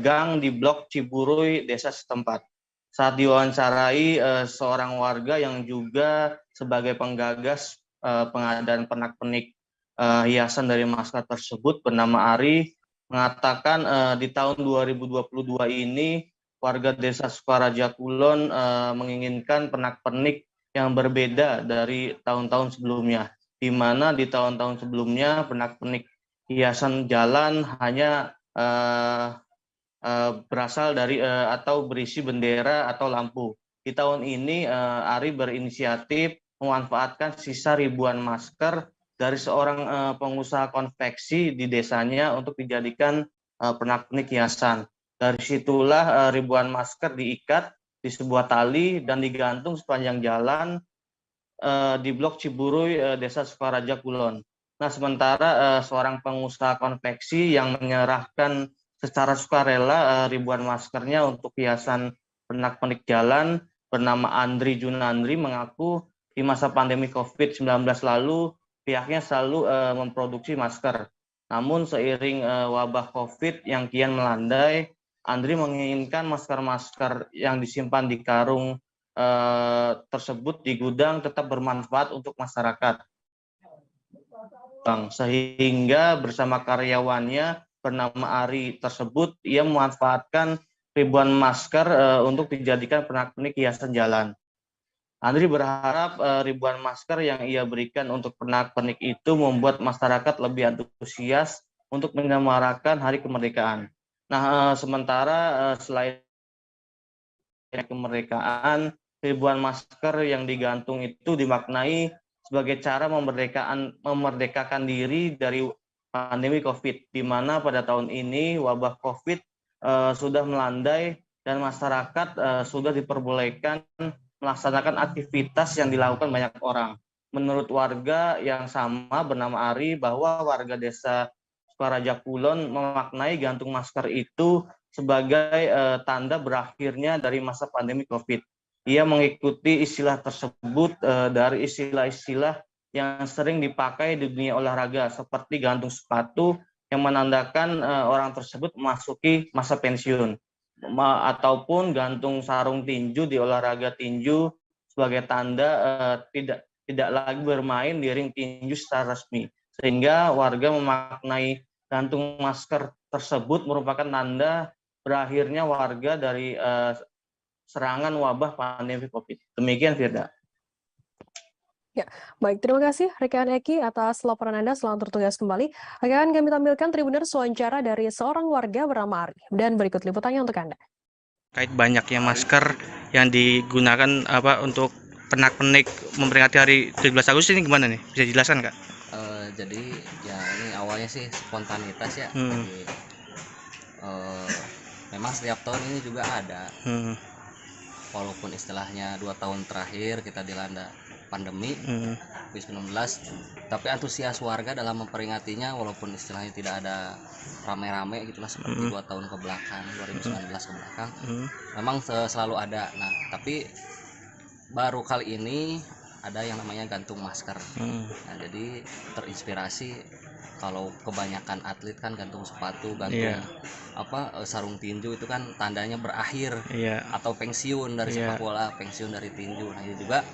gang di Blok Ciburuy, desa setempat. Saat diwawancarai seorang warga yang juga sebagai penggagas pengadaan pernak-pernik hiasan dari masker tersebut bernama Ari, mengatakan di tahun 2022 ini warga desa Sekaraja Kulon menginginkan pernak-pernik yang berbeda dari tahun-tahun sebelumnya, di mana di tahun-tahun sebelumnya pernak-pernik hiasan jalan hanya berasal dari atau berisi bendera atau lampu. Di tahun ini Ari berinisiatif memanfaatkan sisa ribuan masker dari seorang pengusaha konveksi di desanya untuk dijadikan pernak-pernik hiasan. Dari situlah ribuan masker diikat di sebuah tali dan digantung sepanjang jalan di Blok Ciburuy, Desa Sekaraja Kulon. Nah, sementara seorang pengusaha konveksi yang menyerahkan secara sukarela ribuan maskernya untuk hiasan pernak-pernik jalan bernama Andri Junandri mengaku di masa pandemi COVID-19 lalu pihaknya selalu memproduksi masker. Namun seiring wabah COVID yang kian melandai, Andri menginginkan masker-masker yang disimpan di karung tersebut di gudang tetap bermanfaat untuk masyarakat. Sehingga bersama karyawannya bernama Ari tersebut, ia memanfaatkan ribuan masker untuk dijadikan pernak-pernik hiasan jalan. Andri berharap ribuan masker yang ia berikan untuk pernak-pernik itu membuat masyarakat lebih antusias untuk menyemarakan Hari Kemerdekaan. Nah, sementara selain kemerdekaan, ribuan masker yang digantung itu dimaknai sebagai cara memerdekakan diri dari pandemi COVID, di mana pada tahun ini wabah COVID sudah melandai dan masyarakat sudah diperbolehkan melaksanakan aktivitas yang dilakukan banyak orang. Menurut warga yang sama bernama Ari, bahwa warga desa Sukaraja Kulon memaknai gantung masker itu sebagai tanda berakhirnya dari masa pandemi COVID. Ia mengikuti istilah tersebut dari istilah-istilah yang sering dipakai di dunia olahraga, seperti gantung sepatu yang menandakan orang tersebut memasuki masa pensiun, ataupun gantung sarung tinju di olahraga tinju sebagai tanda tidak lagi bermain di ring tinju secara resmi. Sehingga warga memaknai gantung masker tersebut merupakan tanda berakhirnya warga dari serangan wabah pandemi COVID. Demikian, Firda. Ya, baik. Terima kasih rekan Eki atas laporan Anda. Selamat bertugas kembali. Akan kami tampilkan Tribuners wawancara dari seorang warga bernama Ari. Dan berikut liputannya untuk Anda. Terkait banyaknya masker yang digunakan untuk pernak-pernik memperingati hari 17 Agustus ini gimana nih? Bisa dijelaskan, Kak? Jadi ya ini awalnya sih spontanitas ya. Jadi, memang setiap tahun ini juga ada. Walaupun istilahnya 2 tahun terakhir kita dilanda pandemi COVID-19, tapi antusias warga dalam memperingatinya walaupun istilahnya tidak ada rame-rame gitulah seperti 2 tahun ke belakang, 2019 ke belakang, memang selalu ada. Nah, tapi baru kali ini ada yang namanya gantung masker. Nah, jadi terinspirasi kalau kebanyakan atlet kan gantung sepatu, gantung sarung tinju itu kan tandanya berakhir atau pensiun dari sepak bola, pensiun dari tinju. Nah, ini juga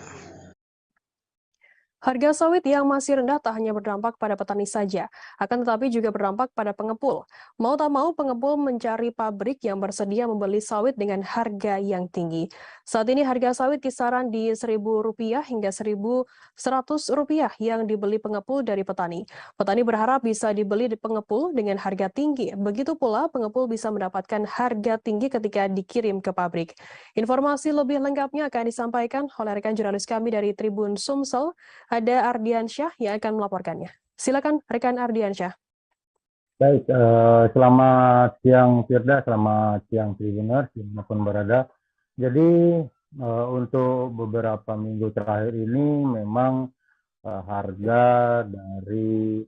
Harga sawit yang masih rendah tak hanya berdampak pada petani saja, akan tetapi juga berdampak pada pengepul. Mau tak mau, pengepul mencari pabrik yang bersedia membeli sawit dengan harga yang tinggi. Saat ini harga sawit kisaran di Rp1.000 hingga Rp1.100 yang dibeli pengepul dari petani. Petani berharap bisa dibeli di pengepul dengan harga tinggi. Begitu pula pengepul bisa mendapatkan harga tinggi ketika dikirim ke pabrik. Informasi lebih lengkapnya akan disampaikan oleh rekan jurnalis kami dari Tribun Sumsel. Ada Ardiansyah yang akan melaporkannya. Silakan rekan Ardiansyah. Baik, selamat siang Firda, selamat siang Tribuners dimanapun berada. Jadi untuk beberapa minggu terakhir ini memang harga dari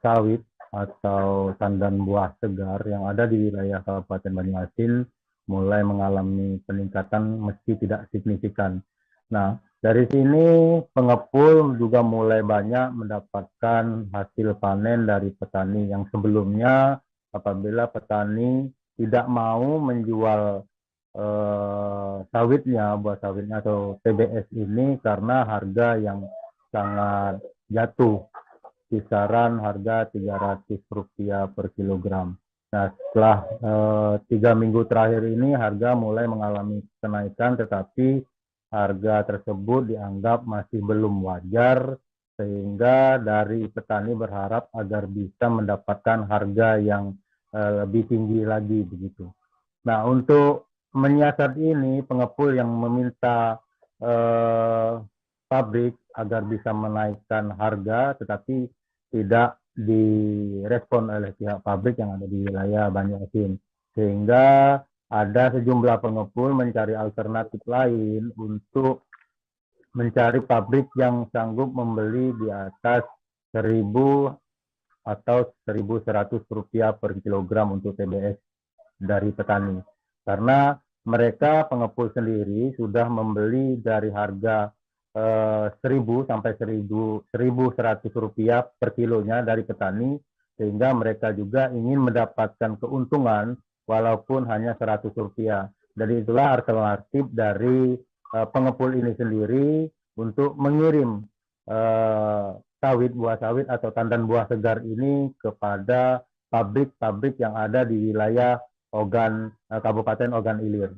sawit atau tandan buah segar yang ada di wilayah Kabupaten Banyuasin mulai mengalami peningkatan meski tidak signifikan. Nah, dari sini pengepul juga mulai banyak mendapatkan hasil panen dari petani yang sebelumnya apabila petani tidak mau menjual sawitnya, buah sawitnya atau TBS ini karena harga yang sangat jatuh, kisaran harga Rp300 per kilogram. Nah, setelah 3 minggu terakhir ini harga mulai mengalami kenaikan, tetapi harga tersebut dianggap masih belum wajar, sehingga dari petani berharap agar bisa mendapatkan harga yang lebih tinggi lagi begitu. Nah, untuk menyiasat ini, pengepul yang meminta pabrik agar bisa menaikkan harga, tetapi tidak direspon oleh pihak pabrik yang ada di wilayah Banyuasin, sehingga ada sejumlah pengepul mencari alternatif lain untuk mencari pabrik yang sanggup membeli di atas Rp1.000 atau Rp1.100 per kilogram untuk TBS dari petani. Karena mereka pengepul sendiri sudah membeli dari harga Rp1.000 sampai Rp1.100 per kilonya dari petani, sehingga mereka juga ingin mendapatkan keuntungan walaupun hanya Rp100. Jadi itulah alternatif dari pengepul ini sendiri untuk mengirim sawit, buah sawit atau tandan buah segar ini kepada pabrik-pabrik yang ada di wilayah Kabupaten Ogan Ilir.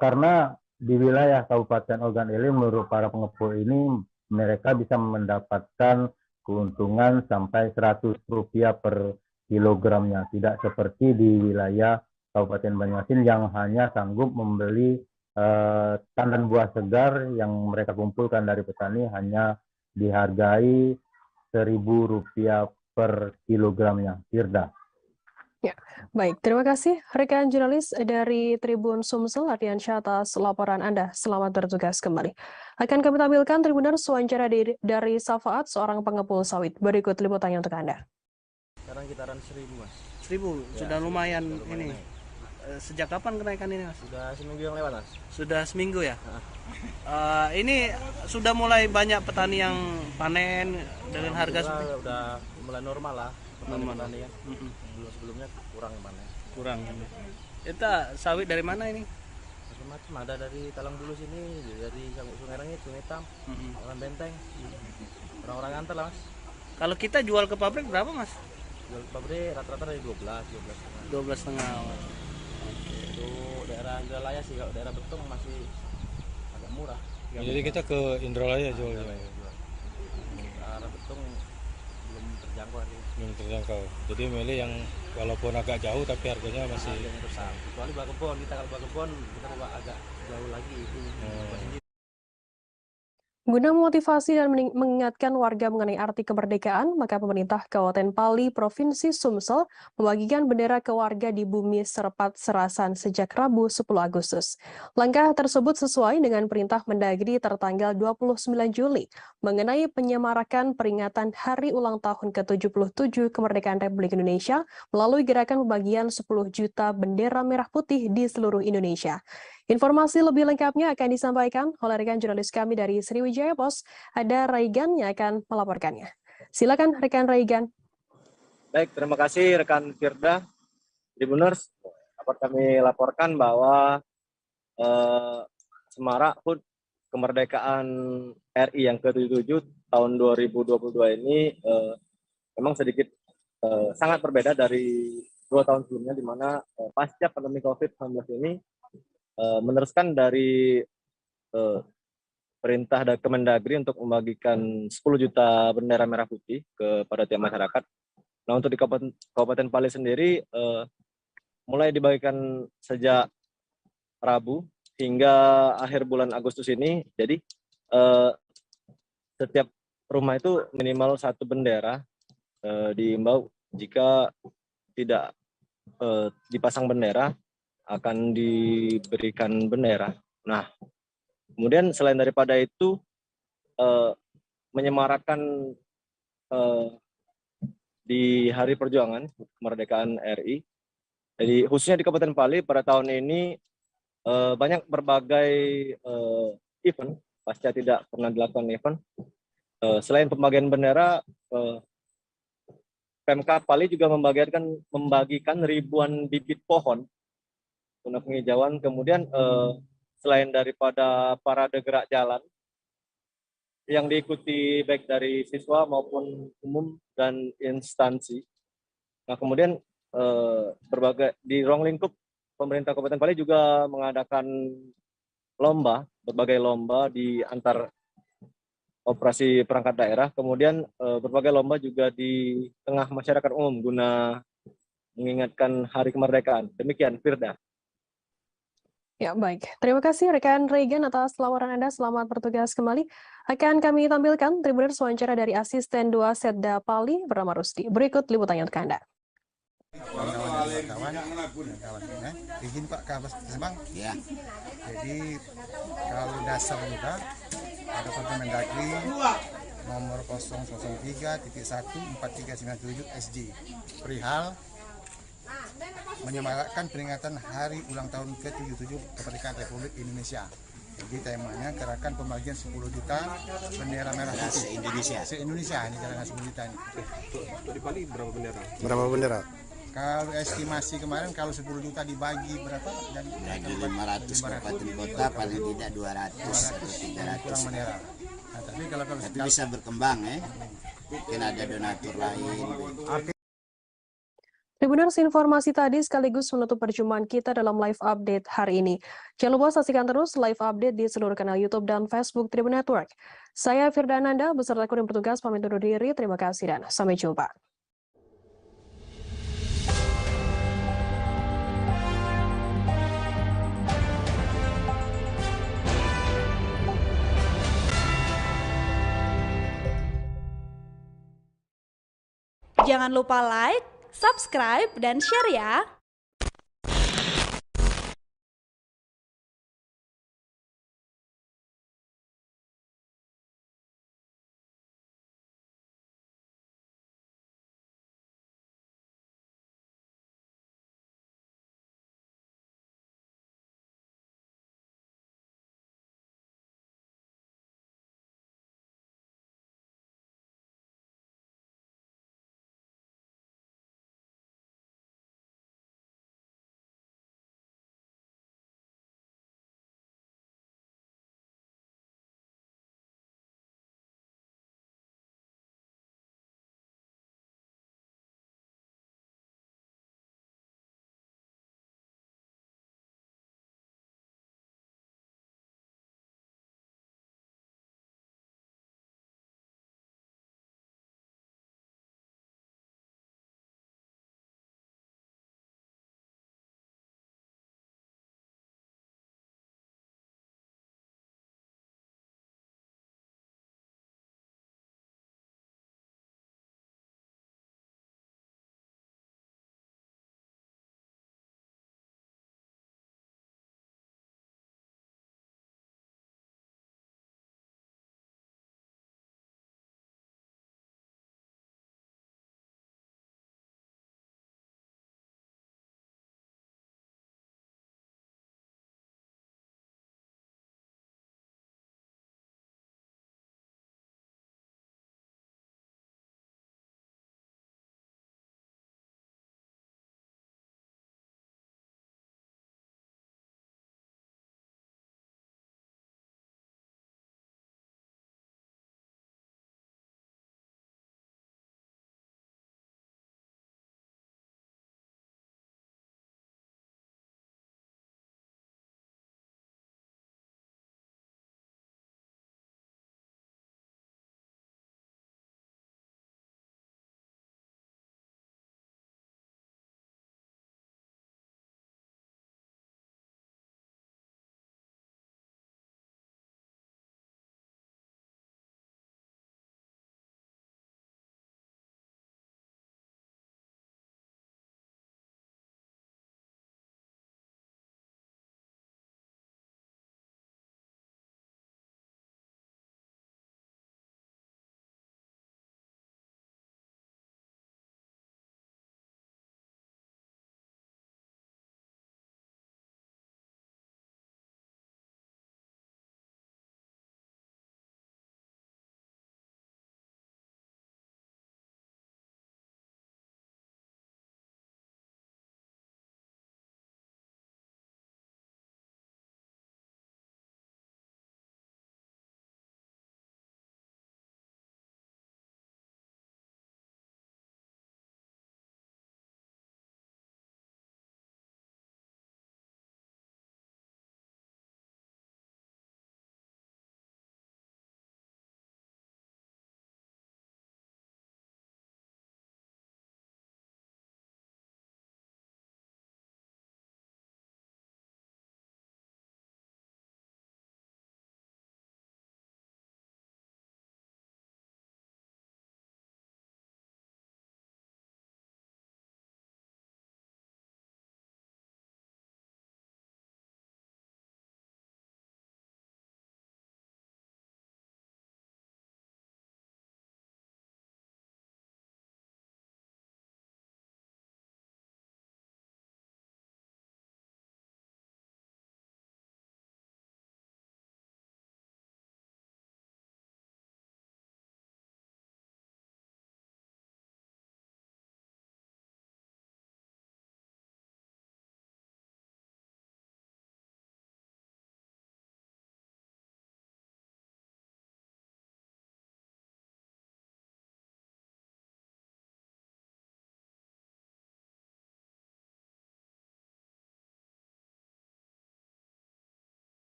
Karena di wilayah Kabupaten Ogan Ilir menurut para pengepul ini mereka bisa mendapatkan keuntungan sampai Rp100 per kilogramnya, tidak seperti di wilayah Kabupaten Banyuasin yang hanya sanggup membeli tandan buah segar yang mereka kumpulkan dari petani hanya dihargai Rp1.000 per kilogramnya. Firda. Ya, baik. Terima kasih rekan jurnalis dari Tribun Sumsel, Ardiansyah, atas laporan Anda. Selamat bertugas kembali. Akan kami tampilkan Tribuners wawancara dari Safaat, seorang pengepul sawit. Berikut liputannya untuk Anda. Sekarang kitaran 1.000, Mas. 1.000, Ya, sudah lumayan sudah ini. naik. Sejak kapan kenaikan ini, Mas? Sudah seminggu yang lewat, Mas. Sudah seminggu ya? Ini sudah mulai banyak petani yang panen dengan harga udah mulai normal lah. Petani kan. Sebelumnya kurang yang panen. Kurang. Itu sawit dari mana ini? Macam-macam, ada dari Talang Bulu sini, dari Sungai Rengit, Sungai Hitam, Orang Benteng. Orang-orang nganter lah, Mas. Kalau kita jual ke pabrik berapa, Mas? Jual ke pabrik rata-rata dari 12,5. Itu daerah Indralaya sih, kalau daerah Betung masih agak murah. Jadi kita ke Indralaya jualnya. Arah Betung belum terjangkau hari. Belum terjangkau. Jadi milih yang walaupun agak jauh tapi harganya masih besar. Kecuali Bakebon, kalau Bakebon kita bawa agak jauh lagi. Guna memotivasi dan mengingatkan warga mengenai arti kemerdekaan, maka pemerintah Kabupaten Pali, Provinsi Sumsel membagikan bendera ke warga di Bumi Serpat Serasan sejak Rabu 10 Agustus. Langkah tersebut sesuai dengan perintah Mendagri tertanggal 29 Juli mengenai penyemarakan peringatan Hari Ulang Tahun ke-77 Kemerdekaan Republik Indonesia melalui gerakan pembagian 10 juta bendera merah putih di seluruh Indonesia. Informasi lebih lengkapnya akan disampaikan oleh rekan jurnalis kami dari Sriwijaya Pos, ada Raigan yang akan melaporkannya. Silakan rekan Raigan. Baik, terima kasih rekan Firda. Tribuners, dapat kami laporkan bahwa Semarak HUT Kemerdekaan RI yang ke-77 tahun 2022 ini memang sedikit sangat berbeda dari 2 tahun sebelumnya, di mana pasca pandemi COVID-19 ini meneruskan dari perintah dari Kemendagri untuk membagikan 10 juta bendera merah putih kepada tiap masyarakat. Nah, untuk di Kabupaten Pali sendiri mulai dibagikan sejak Rabu hingga akhir bulan Agustus ini. Jadi setiap rumah itu minimal 1 bendera. Diimbau jika tidak dipasang bendera akan diberikan bendera. Nah, kemudian selain daripada itu menyemarakan di Hari Perjuangan Kemerdekaan RI. Jadi khususnya di Kabupaten Pali pada tahun ini banyak berbagai event pasca tidak pernah dilakukan event. Selain pembagian bendera, Pemkab Pali juga membagikan ribuan bibit pohon guna penghijauan. Kemudian selain daripada parade gerak jalan yang diikuti baik dari siswa maupun umum dan instansi. Nah, kemudian di ruang lingkup pemerintah Kabupaten Pali juga mengadakan berbagai lomba di antar operasi perangkat daerah. Kemudian berbagai lomba juga di tengah masyarakat umum guna mengingatkan Hari Kemerdekaan. Demikian, Firda. Ya, baik. Terima kasih rekan Raigan atas laporan Anda. Selamat bertugas kembali. Akan kami tampilkan Tribuners wawancara dari Asisten 2 Setda Pali bernama Rusdi. Berikut liputannya untuk Anda. Izin Pak Kabas Sembang. Ya. Jadi kalau dasar juga ada Permendagri nomor 003.14397 SJ perihal menyemarakan peringatan Hari Ulang Tahun ke-77 Kemerdekaan Republik Indonesia. Jadi temanya gerakan pembagian 10 juta bendera merah putih se-Indonesia. Se-Indonesia ini gerakan 10 juta ini. Untuk di Pali berapa bendera? Berapa bendera? Kalau estimasi kemarin kalau 10 juta dibagi berapa? Dari 500 kabupaten kota paling tidak 200 atau 300 kurang bendera. Nah, tapi bisa berkembang ya. Mungkin ada donatur lain. Tribuners, informasi tadi sekaligus menutup perjumpaan kita dalam live update hari ini. Jangan lupa saksikan terus live update di seluruh kanal YouTube dan Facebook Tribun Network. Saya Firda Ananda beserta kru yang bertugas pamit undur diri. Terima kasih dan sampai jumpa. Jangan lupa like, subscribe, dan share ya.